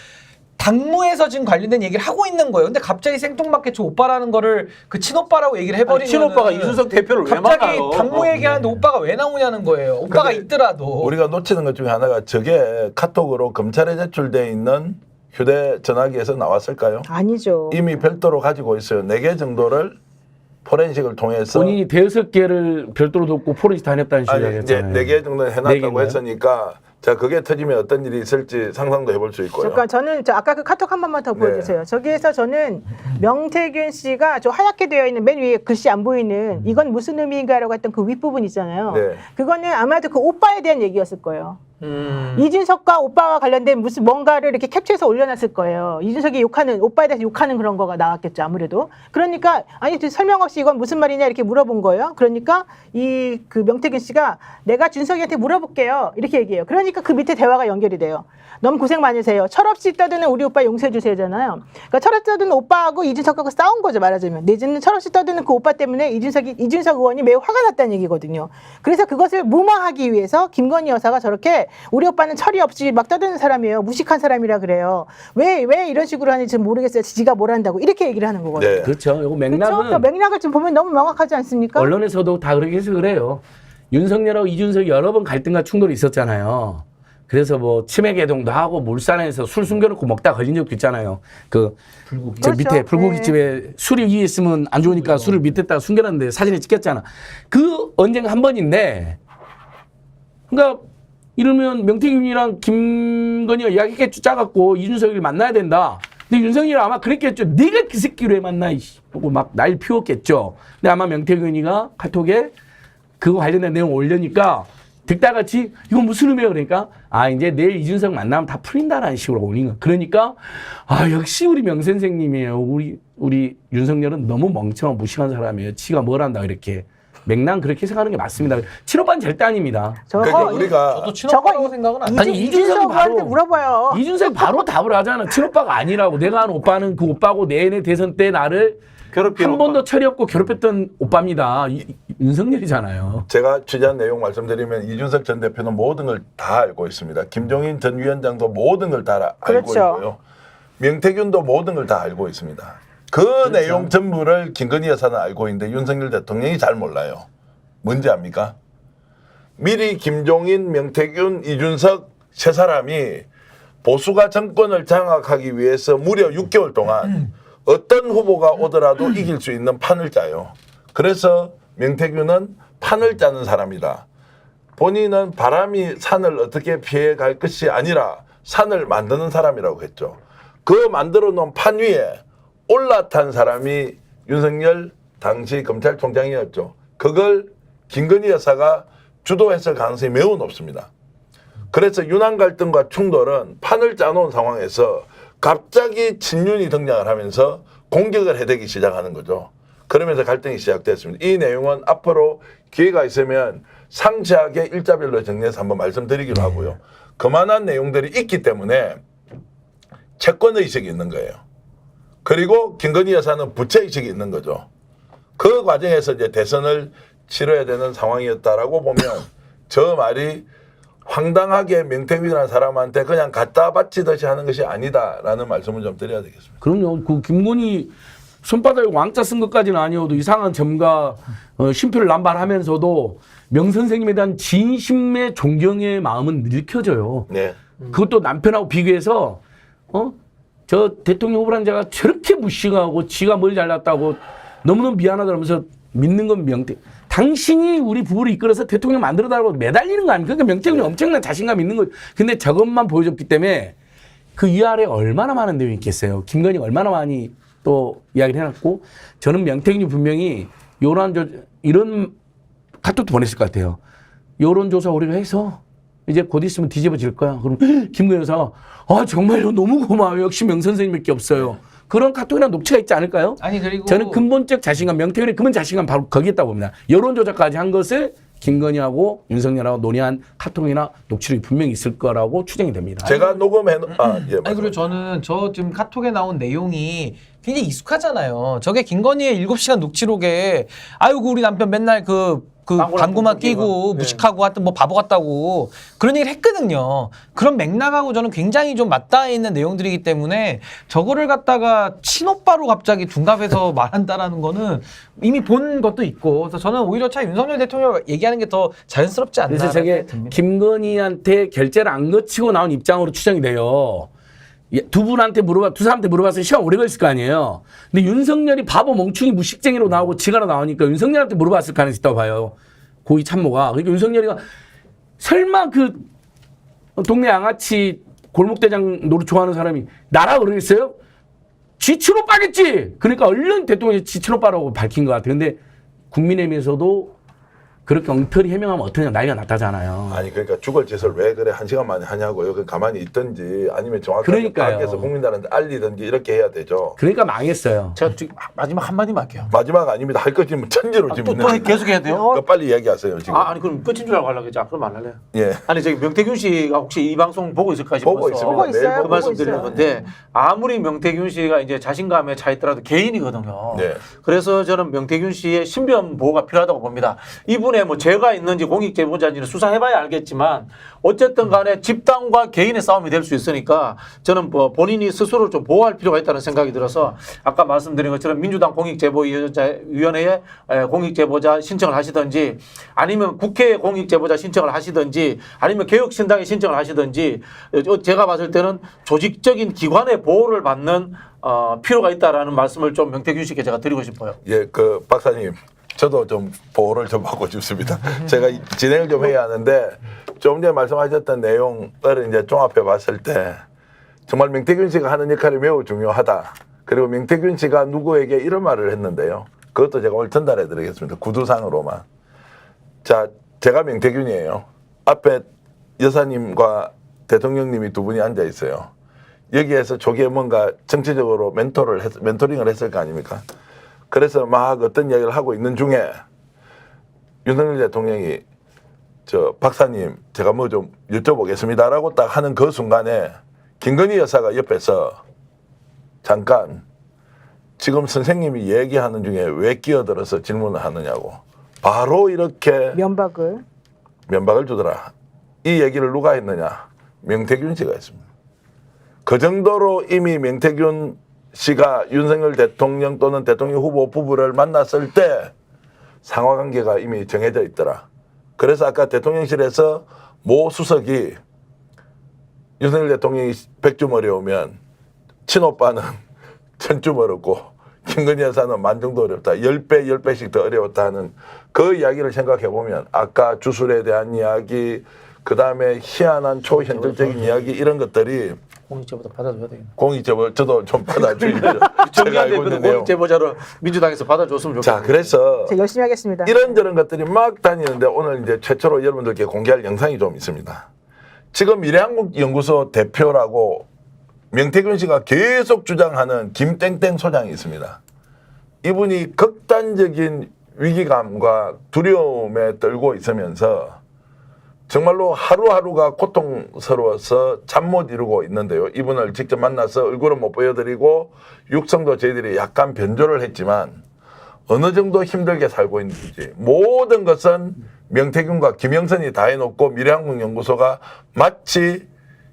당무에서 지금 관련된 얘기를 하고 있는 거예요. 근데 갑자기 생뚱맞게 저 오빠라는 거를 그 친오빠라고 얘기를 해버리면 친오빠가 이준석 대표를 왜 갑자기 만나요? 당무 얘기하는데 오빠가 왜 나오냐는 거예요. 오빠가 근데 있더라도. 우리가 놓치는 것 중에 하나가 저게 카톡으로 검찰에 제출돼 있는 휴대전화기에서 나왔을까요? 아니죠. 이미 별도로 가지고 있어요. 4개 정도를 포렌식을 통해서 본인이 5개를 별도로 뒀고 포렌식 다녔다는 식으로 아니 이제 이야기했잖아요. 4개 정도 네 해놨다고 개인가요? 했으니까 자, 그게 터지면 어떤 일이 있을지 상상도 해볼 수 있고요. 잠깐 저는 아까 그 카톡 한 번만 더 보여주세요. 저기에서 저는 명태균 씨가 저 하얗게 되어 있는 맨 위에 글씨 안 보이는 이건 무슨 의미인가라고 했던 그 윗부분 있잖아요. 네. 그거는 아마도 그 오빠에 대한 얘기였을 거예요. 이준석과 오빠와 관련된 무슨 뭔가를 이렇게 캡처해서 올려놨을 거예요. 이준석이 욕하는 오빠에 대해서 욕하는 그런 거가 나왔겠죠, 아무래도. 그러니까 아니 설명 없이 이건 무슨 말이냐 이렇게 물어본 거예요. 그러니까 이 그 명태균 씨가 내가 준석이한테 물어볼게요 이렇게 얘기해요. 그러니까 그 밑에 대화가 연결이 돼요. 너무 고생 많으세요. 철없이 떠드는 우리 오빠 용서해 주세요잖아요. 그러니까 철없이 떠드는 오빠하고 이준석하고 싸운 거죠, 말하자면. 내지는 철없이 떠드는 그 오빠 때문에 이준석 의원이 매우 화가 났다는 얘기거든요. 그래서 그것을 무마하기 위해서 김건희 여사가 저렇게 우리 오빠는 철이 없이 막 떠드는 사람이에요. 무식한 사람이라 그래요. 왜 이런 식으로 하는지 모르겠어요. 지가 뭘 한다고 이렇게 얘기를 하는 거거든요. 네. 그렇죠. 이거 맥락은 그렇죠? 맥락을 좀 보면 너무 명확하지 않습니까? 언론에서도 다 그렇게 해석을 해요. 윤석열하고 이준석이 여러 번 갈등과 충돌이 있었잖아요. 그래서 뭐 치맥 애동도 하고 물산에서 술 숨겨놓고 먹다 걸린 적도 있잖아요. 저 그렇죠. 밑에 불고기집에 술이 위에 있으면 안 좋으니까 술을 밑에다가 숨겨놨는데 사진에 찍혔잖아. 그 언젠가 한 번인데, 그러니까 이러면 명태균이랑 김건희가 이야기했겠죠. 짜갖고 이준석이를 만나야 된다. 근데 윤석열이 아마 그랬겠죠. 네가 그 새끼로 왜 만나 하고 막 날 피웠겠죠. 근데 아마 명태균이가 카톡에 그거 관련된 내용 올려니까 득달같이 이건 무슨 의미야 그러니까 이제 내일 이준석 만나면 다 풀린다라는 식으로 올린 거. 그러니까 역시 우리 명 선생님이에요. 우리 윤석열은 너무 멍청한 무식한 사람이에요. 지가 뭘 한다 이렇게. 맥락 그렇게 생각하는 게 맞습니다. 친오빠는 절대 아닙니다. 그러니까 우리가 저도 친오빠라고 생각은 안 해요. 아니 이준석한테 물어봐요. 이준석이 바로 답을 하잖아. 친오빠가 아니라고. 내가 한 오빠는 그 오빠고 내내 대선 때 나를 한 번도 철이 없고 괴롭혔던 오빠입니다. 윤석열이잖아요. 제가 취재한 내용 말씀드리면 이준석 전 대표는 모든 걸 다 알고 있습니다. 김종인 전 위원장도 모든 걸 다 알고 그렇죠. 있고요. 명태균도 모든 걸 다 알고 있습니다. 그 내용 전부를 김건희 여사는 알고 있는데 윤석열 대통령이 잘 몰라요. 뭔지 압니까? 미리 김종인, 명태균, 이준석 세 사람이 보수가 정권을 장악하기 위해서 무려 6개월 동안 어떤 후보가 오더라도 이길 수 있는 판을 짜요. 그래서 명태균은 판을 짜는 사람이다. 본인은 바람이 산을 어떻게 피해갈 것이 아니라 산을 만드는 사람이라고 했죠. 그 만들어 놓은 판 위에 올라탄 사람이 윤석열 당시 검찰총장이었죠. 그걸 김건희 여사가 주도했을 가능성이 매우 높습니다. 그래서 윤한 갈등과 충돌은 판을 짜놓은 상황에서 갑자기 친윤이 등장을 하면서 공격을 해대기 시작하는 거죠. 그러면서 갈등이 시작됐습니다. 이 내용은 앞으로 기회가 있으면 상세하게 일자별로 정리해서 한번 말씀드리기로 하고요. 그만한 내용들이 있기 때문에 채권의식이 있는 거예요. 그리고 김건희 여사는 부채의식이 있는 거죠. 그 과정에서 이제 대선을 치러야 되는 상황이었다라고 보면 저 말이 황당하게 명태균이라는 사람한테 그냥 갖다 바치듯이 하는 것이 아니다라는 말씀을 좀 드려야 되겠습니다. 그럼요. 그 김건희 손바닥에 왕자 쓴 것까지는 아니어도 이상한 점과 심표를 남발하면서도 명 선생님에 대한 진심의 존경의 마음은 느껴져요. 네. 그것도 남편하고 비교해서 저 대통령 후보라는 자가 저렇게 무식하고 지가 뭘 잘났다고 너무너무 미안하다면서 믿는 건 명태. 당신이 우리 부부를 이끌어서 대통령 만들어달라고 매달리는 거 아닙니까? 그러니까 명태균이 엄청난 자신감 있는 거예요. 근데 저것만 보여줬기 때문에 그 위아래 얼마나 많은 내용이 있겠어요. 김건희가 얼마나 많이 또 이야기를 해놨고 저는 명태균이 분명히 이런 카톡도 보냈을 것 같아요. 여론조사 우리가 해서 이제 곧 있으면 뒤집어질 거야. 그럼 김건희 여사가 정말요 너무 고마워요. 역시 명 선생님밖에 없어요. 그런 카톡이나 녹취가 있지 않을까요? 아니 그리고 저는 근본적 자신감, 명태균의 근본 자신감 바로 거기에 있다고 봅니다. 여론조사까지 한 것을 김건희하고 윤석열하고 논의한 카톡이나 녹취록이 분명히 있을 거라고 추정이 됩니다. 제가 녹음해 예, 아니 그리고 저는 저 지금 카톡에 나온 내용이 굉장히 익숙하잖아요. 저게 김건희의 7시간 녹취록에 아이고 우리 남편 맨날 그 방구만 끼고 무식하고 하여튼 뭐 바보 같다고 그런 얘기를 했거든요. 그런 맥락하고 저는 굉장히 좀 맞닿아 있는 내용들이기 때문에 저거를 갖다가 친오빠로 갑자기 둔갑해서 말한다라는 거는 이미 본 것도 있고 그래서 저는 오히려 차 윤석열 대통령 얘기하는 게 더 자연스럽지 않나. 그래서 저게 김건희한테 결제를 안 거치고 나온 입장으로 추정이 돼요. 두 사람한테 물어봤으면 시간 오래 걸렸을 거 아니에요. 근데 윤석열이 바보 멍충이 무식쟁이로 나오고 지가로 나오니까 윤석열한테 물어봤을 가능성이 있다고 봐요. 고위 참모가. 그러니까 윤석열이가 설마 동네 양아치 골목대장 노릇 좋아하는 사람이 나라 그러겠어요? 지치로 빠겠지. 그러니까 얼른 대통령이 지치로 빠라고 밝힌 것 같아요. 근데 국민의힘에서도 그렇게 엉터리 해명하면 어떠냐 난리가 났다잖아요. 아니 그러니까 죽을 짓을 왜 그래 1시간 만에 하냐고 여기 가만히 있든지 아니면 정확하게 그러니까요. 밖에서 국민들한테 알리든지 이렇게 해야 되죠. 그러니까 망했어요. 제가 지금 마지막 한마디만 할게요. 마지막 아닙니다. 할 것이면 천지로 지금 또 계속 해야 돼요? 그러니까 빨리 얘기하세요 지금. 아니 그럼 끝인 줄 알고 하려고 했지. 그럼 안 할래요. 예. 아니 저기 명태균 씨가 혹시 이 방송 보고 있을까 싶어서 보고 있습니다. 보고 있어요. 그 말씀 보고 드리는 있어요. 건데 아무리 명태균 씨가 이제 자신감에 차 있더라도 개인이거든요. 네. 그래서 저는 명태균 씨의 신변 보호가 필요하다고 봅니다. 이분의 뭐 죄가 있는지 공익제보자인지는 수사해봐야 알겠지만 어쨌든 간에 집단과 개인의 싸움이 될 수 있으니까 저는 뭐 본인이 스스로 좀 보호할 필요가 있다는 생각이 들어서 아까 말씀드린 것처럼 민주당 공익제보위원회에 공익제보자 신청을 하시든지 아니면 국회 공익제보자 신청을 하시든지 아니면 개혁신당에 신청을 하시든지 제가 봤을 때는 조직적인 기관의 보호를 받는 필요가 있다라는 말씀을 좀 명태균 씨께 제가 드리고 싶어요. 예, 그 박사님. 저도 좀 보호를 좀 받고 싶습니다. 제가 진행을 좀 해야 하는데 좀 전에 말씀하셨던 내용을 이제 종합해 봤을 때 정말 명태균 씨가 하는 역할이 매우 중요하다. 그리고 명태균 씨가 누구에게 이런 말을 했는데요. 그것도 제가 오늘 전달해 드리겠습니다. 구두상으로만. 자, 제가 명태균이에요. 앞에 여사님과 대통령님이 두 분이 앉아 있어요. 여기에서 조기에 뭔가 정치적으로 멘토링을 했을 거 아닙니까? 그래서 막 어떤 이야기를 하고 있는 중에 윤석열 대통령이 저 박사님 제가 뭐 좀 여쭤보겠습니다라고 딱 하는 그 순간에 김건희 여사가 옆에서 잠깐 지금 선생님이 얘기하는 중에 왜 끼어들어서 질문을 하느냐고 바로 이렇게 면박을 주더라. 이 얘기를 누가 했느냐? 명태균 씨가 했습니다. 그 정도로 이미 명태균 씨가 윤석열 대통령 또는 대통령 후보 부부를 만났을 때 상하관계가 이미 정해져 있더라. 그래서 아까 대통령실에서 모 수석이 윤석열 대통령이 100주 어려우면 친오빠는 1000주 어렵고 김건희 여사는 만정도 어렵다. 10배씩 더 어려웠다 하는 그 이야기를 생각해 보면 아까 주술에 대한 이야기 그다음에 희한한 초현실적인 이야기 이런 것들이 공익제보자 받아줘야 되겠네. 공익제보 저도 좀 받아주시죠. 제가 알고 있는 내용. 공익제보자로 민주당에서 받아줬으면 좋겠어요. 자, 그래서 제가 열심히 하겠습니다. 이런저런 것들이 막 다니는데 오늘 이제 최초로 여러분들께 공개할 영상이 좀 있습니다. 지금 미래한국연구소 대표라고 명태균 씨가 계속 주장하는 김땡땡 소장이 있습니다. 이분이 극단적인 위기감과 두려움에 떨고 있으면서 정말로 하루하루가 고통스러워서 잠 못 이루고 있는데요. 이분을 직접 만나서 얼굴은 못 보여드리고 육성도 저희들이 약간 변조를 했지만 어느 정도 힘들게 살고 있는지 모든 것은 명태균과 김영선이 다 해놓고 미래한국연구소가 마치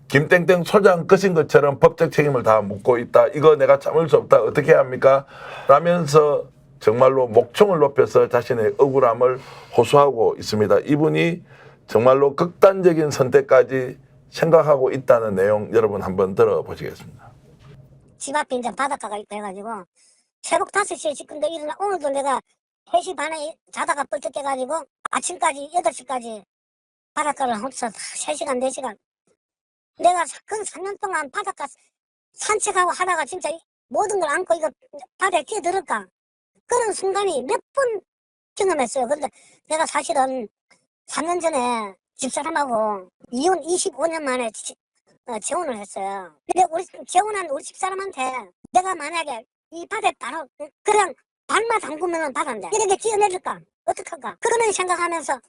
김땡땡 소장 것인 것처럼 법적 책임을 다 묻고 있다. 이거 내가 참을 수 없다. 어떻게 해야 합니까? 라면서 정말로 목청을 높여서 자신의 억울함을 호소하고 있습니다. 이분이 정말로 극단적인 선택까지 생각하고 있다는 내용 여러분 한번 들어보시겠습니다. 집 앞에 이제 바닷가가 있고 해가지고 새벽 5시에 지금도 일어나 오늘도 내가 3시 반에 자다가 뻘떡 깨가지고 아침까지 8시까지 바닷가를 혼자 3시간 4시간 내가 그 3년 동안 바닷가 산책하고 하다가 진짜 모든 걸 안고 이거 바다에 뛰어들을까 그런 순간이 몇 번 경험했어요. 그런데 내가 사실은 3년 전에 집사람하고 이혼 25년 만에 재혼을 했어요. 근데 재혼한 우리 집사람한테 내가 만약에 이 바다에 바로 그냥 발만 담그면 바다인데 이렇게 뛰어내릴까? 어떡할까? 그런 생각하면서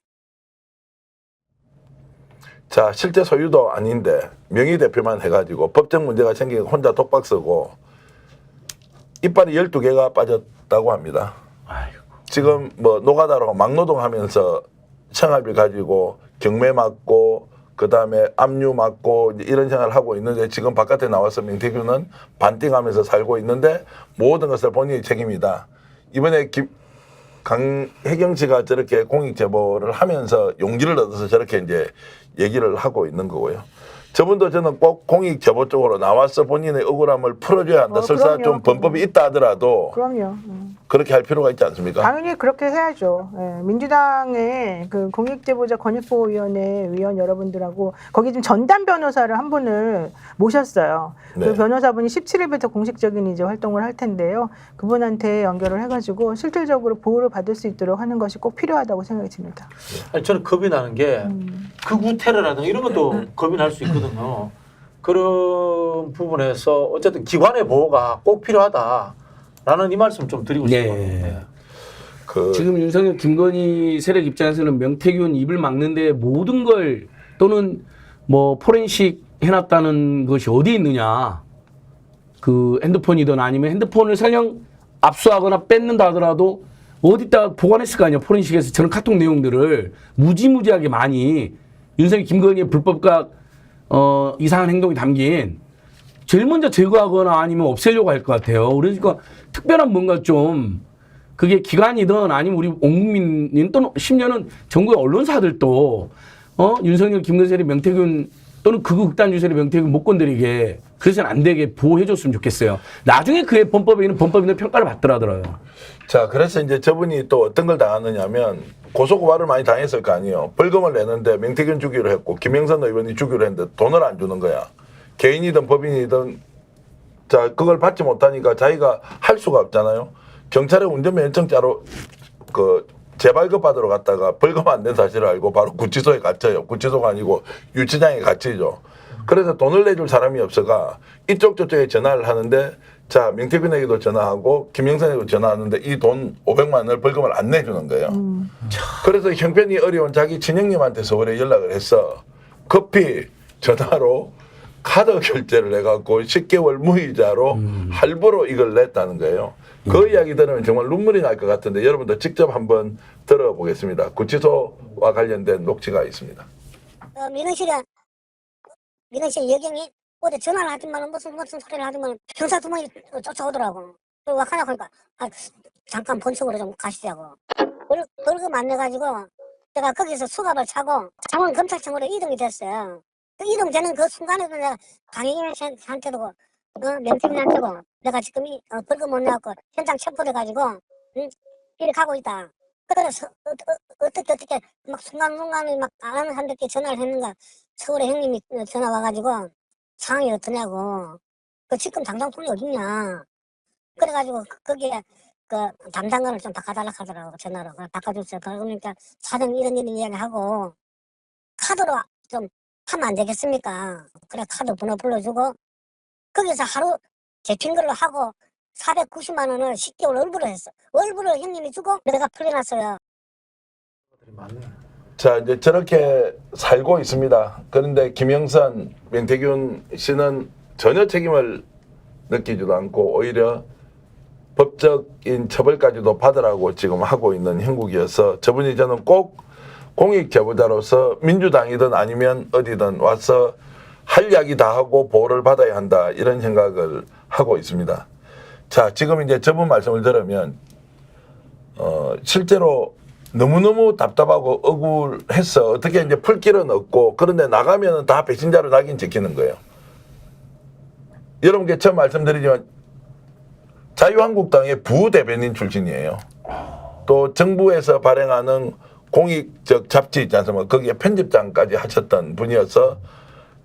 자, 실제 소유도 아닌데 명의 대표만 해가지고 법적 문제가 생기고 혼자 독박 쓰고 이빨이 12개가 빠졌다고 합니다. 지금 뭐 노가다로 막노동하면서 생활비 가지고 경매 맞고 그다음에 압류 맞고 이런 생활을 하고 있는데 지금 바깥에 나와서 명태균은 반띵하면서 살고 있는데 모든 것을 본인이 책임이다. 이번에 강혜경 씨가 저렇게 공익제보를 하면서 용기를 얻어서 저렇게 이제 얘기를 하고 있는 거고요. 저분도 저는 꼭 공익제보 쪽으로 나와서 본인의 억울함을 풀어줘야 한다. 설사 그럼요. 좀 범법이 있다 하더라도 그럼요. 그렇게 할 필요가 있지 않습니까? 당연히 그렇게 해야죠. 예, 민주당의 그 공익제보자 권익보호위원회 위원 여러분들하고 거기 지금 전담 변호사를 한 분을 모셨어요. 네. 그 변호사분이 17일부터 공식적인 이제 활동을 할 텐데요. 그분한테 연결을 해가지고 실질적으로 보호를 받을 수 있도록 하는 것이 꼭 필요하다고 생각이 듭니다. 아니, 저는 겁이 나는 게 극우 테러라든가 이런 것도 겁이 날 수 있거든요. 그런 부분에서 어쨌든 기관의 보호가 꼭 필요하다라는 이 말씀 좀 드리고 싶어요. 네. 지금 윤석열 김건희 세력 입장에서는 명태균 입을 막는데 모든 걸 또는 뭐 포렌식 해놨다는 것이 어디 있느냐. 그 핸드폰이든 아니면 핸드폰을 설령 압수하거나 뺏는다 하더라도 어디다 보관했을 거 아니야. 포렌식에서 저런 카톡 내용들을 무지무지하게 많이 윤석열 김건희의 불법과 이상한 행동이 담긴 제일 먼저 제거하거나 아니면 없애려고 할 것 같아요. 그러니까 특별한 뭔가 좀 그게 기관이든 아니면 우리 온 국민인 또는 심지어는 전국의 언론사들도 윤석열 김건희 세력 명태균 또는 극우 극단 주세력 명태균 못 건드리게 그래서는 안 되게 보호해줬으면 좋겠어요. 나중에 그의 범법에 있는 범법인의 평가를 받더라고요. 자, 그래서 이제 저분이 또 어떤 걸 당하느냐면 고소고발을 많이 당했을 거 아니에요. 벌금을 내는데 명태균 주기로 했고 김영선 의원이 주기로 했는데 돈을 안 주는 거야. 개인이든 법인이든 자 그걸 받지 못하니까 자기가 할 수가 없잖아요. 경찰에 운전면허증자로 그 재발급 받으러 갔다가 벌금 안 낸 사실을 알고 바로 구치소에 갇혀요. 구치소가 아니고 유치장에 갇히죠. 그래서 돈을 내줄 사람이 없어가 이쪽 저쪽에 전화를 하는데 자 명태균에게도 전화하고 김영선에게도 전화하는데 이 돈 500만 원을 벌금을 안 내주는 거예요. 그래서 형편이 어려운 자기 친형님한테 서울에 연락을 해서 급히 전화로 카드 결제를 해갖고 10개월 무이자로 할부로 이걸 냈다는 거예요. 그 이야기 들으면 정말 눈물이 날 것 같은데 여러분들 직접 한번 들어보겠습니다. 구치소와 관련된 녹취가 있습니다. 민원실 여경이 어제 전화를 하지만 무슨 소리를 하지만 경찰 두 명이 쫓아오더라고. 그리고 하냐 그러니까 잠깐 본청으로 좀 가시자고. 벌금 안 내가지고 내가 거기서 수갑을 차고 창원 검찰청으로 이동이 됐어요. 그 이동되는 그 순간에도 내가 강희인한테도 명태균한테도 내가 지금 벌금 못 내갖고 현장 체포돼가지고 이렇게 가고 있다. 그래서 어떻게 막 순간순간에 막 한 몇 개 전화를 했는가 서울에 형님이 전화 와가지고 상황이 어떠냐고 그 지금 당장 돈이 어딨냐 그래가지고 거기에 그 담당관을 좀 바꿔달라 하더라고 전화로 바꿔줬어요. 그러니까 사장 이런 이야기하고 카드로 좀 하면 안 되겠습니까? 그래 카드 번호 불러주고 거기서 하루 제핀 걸로 하고 490만 원을 10개월 월부로 했어. 월부를 형님이 주고 내가 풀려났어요. 자 이제 저렇게 살고 있습니다. 그런데 김영선, 명태균 씨는 전혀 책임을 느끼지도 않고 오히려 법적인 처벌까지도 받으라고 지금 하고 있는 형국이어서 저분이 저는 꼭 공익제보자로서 민주당이든 아니면 어디든 와서 할 이야기 다 하고 보호를 받아야 한다 이런 생각을 하고 있습니다. 자 지금 이제 저분 말씀을 들으면 실제로 너무너무 답답하고 억울해서 어떻게 이제 풀 길은 없고 그런데 나가면은 다 배신자로 낙인 찍히는 거예요. 여러분께 처음 말씀드리지만 자유한국당의 부대변인 출신이에요. 또 정부에서 발행하는 공익적 잡지 있지 않습니까? 거기에 편집장까지 하셨던 분이어서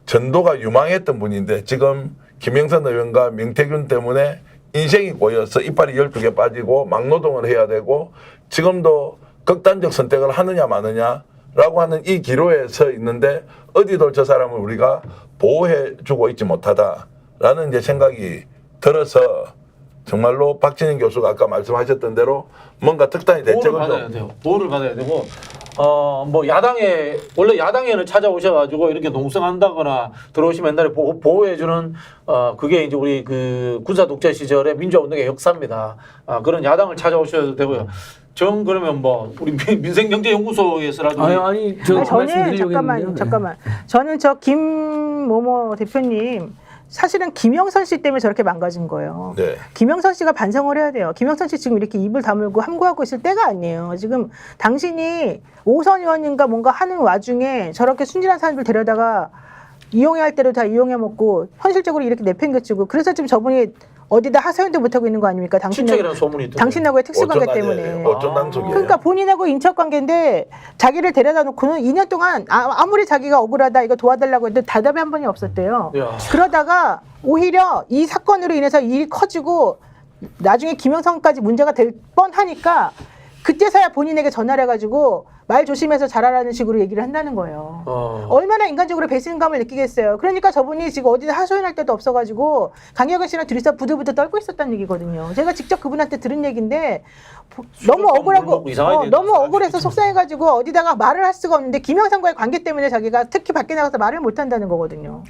전도가 유망했던 분인데 지금 김영선 의원과 명태균 때문에 인생이 꼬여서 이빨이 12개 빠지고 막노동을 해야 되고 지금도 극단적 선택을 하느냐 마느냐라고 하는 이 기로에 서 있는데 어디도 저 사람을 우리가 보호해주고 있지 못하다라는 이제 생각이 들어서 정말로 박진영 교수가 아까 말씀하셨던 대로 뭔가 특단의 대책을 보호를 받아야 돼요. 보호를 받아야 되고 뭐 야당에 원래 야당에는 찾아오셔가지고 이렇게 농성한다거나 들어오시면 옛날에 보호해주는 그게 이제 우리 그 군사 독재 시절의 민주화 운동의 역사입니다. 그런 야당을 찾아오셔도 되고요. 전 그러면 뭐 우리 민생경제연구소에서라도 저는 잠깐만 저는 저 김모모 대표님 사실은 김영선 씨 때문에 저렇게 망가진 거예요. 네. 김영선 씨가 반성을 해야 돼요. 김영선 씨 지금 이렇게 입을 다물고 함구하고 있을 때가 아니에요. 지금 당신이 오선 의원님과 뭔가 하는 와중에 저렇게 순진한 사람들 데려다가 이용해야 할 대로 다 이용해 먹고 현실적으로 이렇게 내팽개치고 그래서 지금 저분이 어디다 하소연도 못하고 있는 거 아닙니까? 친척이라는 소문이 있던데. 당신하고의 특수관계 때문에. 어쩐 당속이에요. 그러니까 본인하고 인척관계인데 자기를 데려다 놓고는 2년 동안 아무리 자기가 억울하다 이거 도와달라고 해도 대답이 한 번이 없었대요. 야. 그러다가 오히려 이 사건으로 인해서 일이 커지고 나중에 김영선까지 문제가 될 뻔하니까 그때서야 본인에게 전화를 해가지고 말 조심해서 잘하라는 식으로 얘기를 한다는 거예요. 얼마나 인간적으로 배신감을 느끼겠어요. 그러니까 저분이 지금 어디다 하소연할 데도 없어가지고 강혜경 씨랑 둘이서 부들부들 떨고 있었다는 얘기거든요. 제가 직접 그분한테 들은 얘기인데 너무 억울하고 너무 억울해서 속상해가지고 어디다가 말을 할 수가 없는데 김영선과의 관계 때문에 자기가 특히 밖에 나가서 말을 못한다는 거거든요.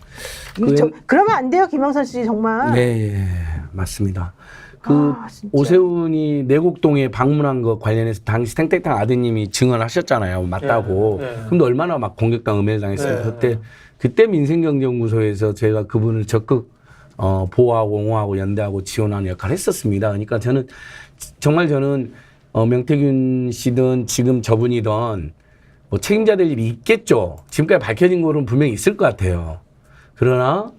그러면 안 돼요, 김영선 씨 정말. 네, 맞습니다. 오세훈이 내곡동에 방문한 거 관련해서 당시 탱탱탕 아드님이 증언하셨잖아요. 맞다고. 근데 얼마나 막 공격당 음해를 당했어요. 그때 민생경제연구소에서 제가 그분을 적극 보호하고 옹호하고 연대하고 지원하는 역할을 했었습니다. 그러니까 저는 명태균 씨든 지금 저분이든 뭐 책임져야 될 일이 있겠죠. 지금까지 밝혀진 거는 분명히 있을 것 같아요. 그러나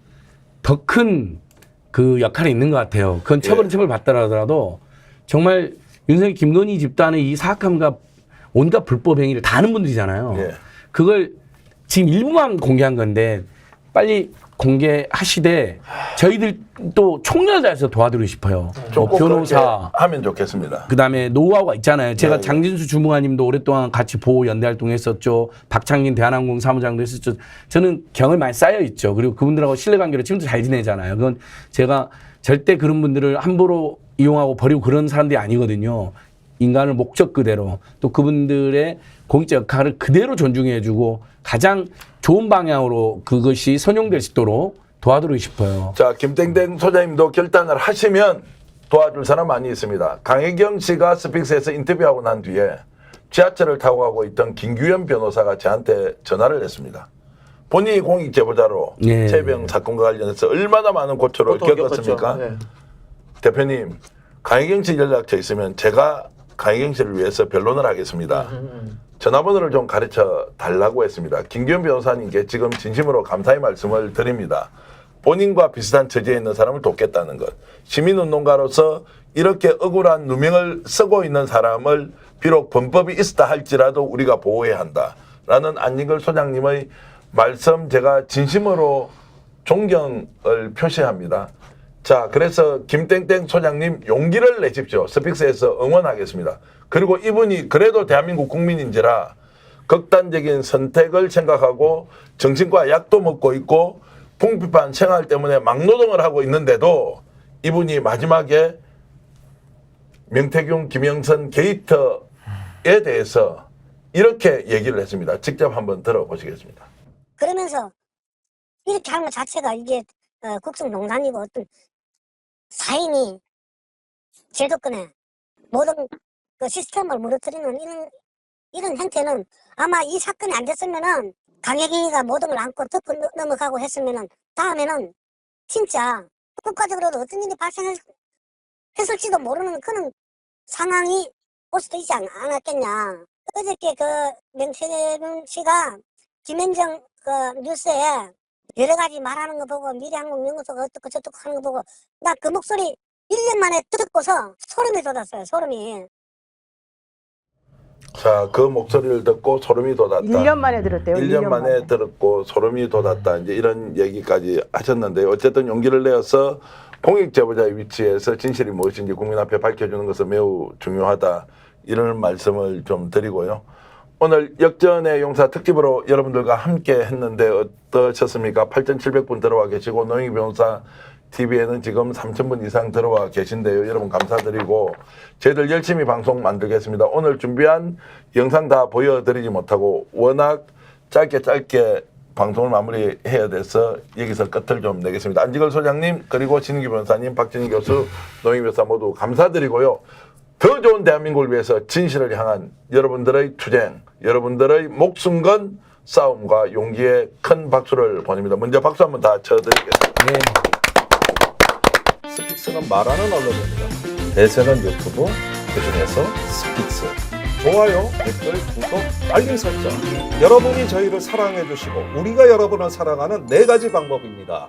더 큰 그 역할이 있는 것 같아요. 그건 처벌은 처벌 받더라도 정말 윤석열 김건희 집단의 이 사악함과 온갖 불법 행위를 다 아는 분들이잖아요. 그걸 지금 일부만 공개한 건데 빨리 공개하시되 저희들 또 총력을 다해서 도와드리고 싶어요. 변호사 하면 좋겠습니다. 그다음에 노하우가 있잖아요. 제가 장진수 주무관님도 오랫동안 같이 보호 연대 활동했었죠. 박창진 대한항공 사무장도 했었죠. 저는 경험이 많이 쌓여 있죠. 그리고 그분들하고 신뢰관계로 지금도 잘 지내잖아요. 그건 제가 절대 그런 분들을 함부로 이용하고 버리고 그런 사람들이 아니거든요. 인간을 목적 그대로 또 그분들의 공익적 역할을 그대로 존중해주고 가장 좋은 방향으로 그것이 선용될 수 있도록 도와드리고 싶어요. 자, 김땡땡 소장님도 결단을 하시면 도와줄 사람 많이 있습니다. 강혜경 씨가 스픽스에서 인터뷰하고 난 뒤에 지하철을 타고 가고 있던 김규현 변호사가 저한테 전화를 했습니다. 본인이 공익제보자로 최병 사건과 관련해서 얼마나 많은 고초를 겪었습니까? 대표님, 강혜경 씨 연락처 있으면 제가 강혜경 씨를 위해서 변론을 하겠습니다. 전화번호를 좀 가르쳐 달라고 했습니다. 김규현 변호사님께 지금 진심으로 감사의 말씀을 드립니다. 본인과 비슷한 처지에 있는 사람을 돕겠다는 것. 시민운동가로서 이렇게 억울한 누명을 쓰고 있는 사람을 비록 범법이 있었다 할지라도 우리가 보호해야 한다라는 안진걸 소장님의 말씀 제가 진심으로 존경을 표시합니다. 자, 그래서 김땡땡 소장님 용기를 내십시오. 스픽스에서 응원하겠습니다. 그리고 이분이 그래도 대한민국 국민인지라 극단적인 선택을 생각하고 정신과 약도 먹고 있고 풍비판 생활 때문에 막노동을 하고 있는데도 이분이 마지막에 명태균, 김영선 게이트에 대해서 이렇게 얘기를 했습니다. 직접 한번 들어보시겠습니다. 그러면서 이렇게 하는 것 자체가 이게 국정농단이고 어떤 사인이 제도권에 모든 그 시스템을 무너뜨리는 이런 형태는 아마 이 사건이 안 됐으면은 강혜경이가 모든 걸 안고 덮어 넘어가고 했으면은 다음에는 진짜 국가적으로도 어떤 일이 발생했을지도 모르는 그런 상황이 올 수도 있지 않았겠냐. 어저께 그 명태균 씨가 김현정 그 뉴스에 여러 가지 말하는 거 보고 미래항공연구소가 어떻고 저떻고 하는 거 보고 나 그 목소리 1년 만에 듣고서 소름이 돋았어요. 소름이. 자, 그 목소리를 듣고 소름이 돋았다. 1년 만에 들었대요. 1년 만에 들었고 소름이 돋았다. 이제 이런 얘기까지 하셨는데요. 어쨌든 용기를 내어서 공익제보자의 위치에서 진실이 무엇인지 국민 앞에 밝혀주는 것은 매우 중요하다. 이런 말씀을 좀 드리고요. 오늘 역전의 용사 특집으로 여러분들과 함께 했는데 어떠셨습니까? 8,700분 들어와 계시고 노영희 변호사 TV에는 지금 3,000분 이상 들어와 계신데요. 여러분 감사드리고 저희들 열심히 방송 만들겠습니다. 오늘 준비한 영상 다 보여드리지 못하고 워낙 짧게 방송을 마무리해야 돼서 여기서 끝을 좀 내겠습니다. 안진걸 소장님 그리고 신인규 변호사님, 박진희 교수, 노영희 변호사 모두 감사드리고요. 더 좋은 대한민국을 위해서 진실을 향한 여러분들의 투쟁, 여러분들의 목숨 건 싸움과 용기에 큰 박수를 보냅니다. 먼저 박수 한번 다 쳐드리겠습니다. 스픽스는 말하는 언론입니다. 대세는 유튜브, 그중에서 스픽스. 좋아요, 댓글, 구독, 알림 설정. 여러분이 저희를 사랑해 주시고 우리가 여러분을 사랑하는 4가지 방법입니다.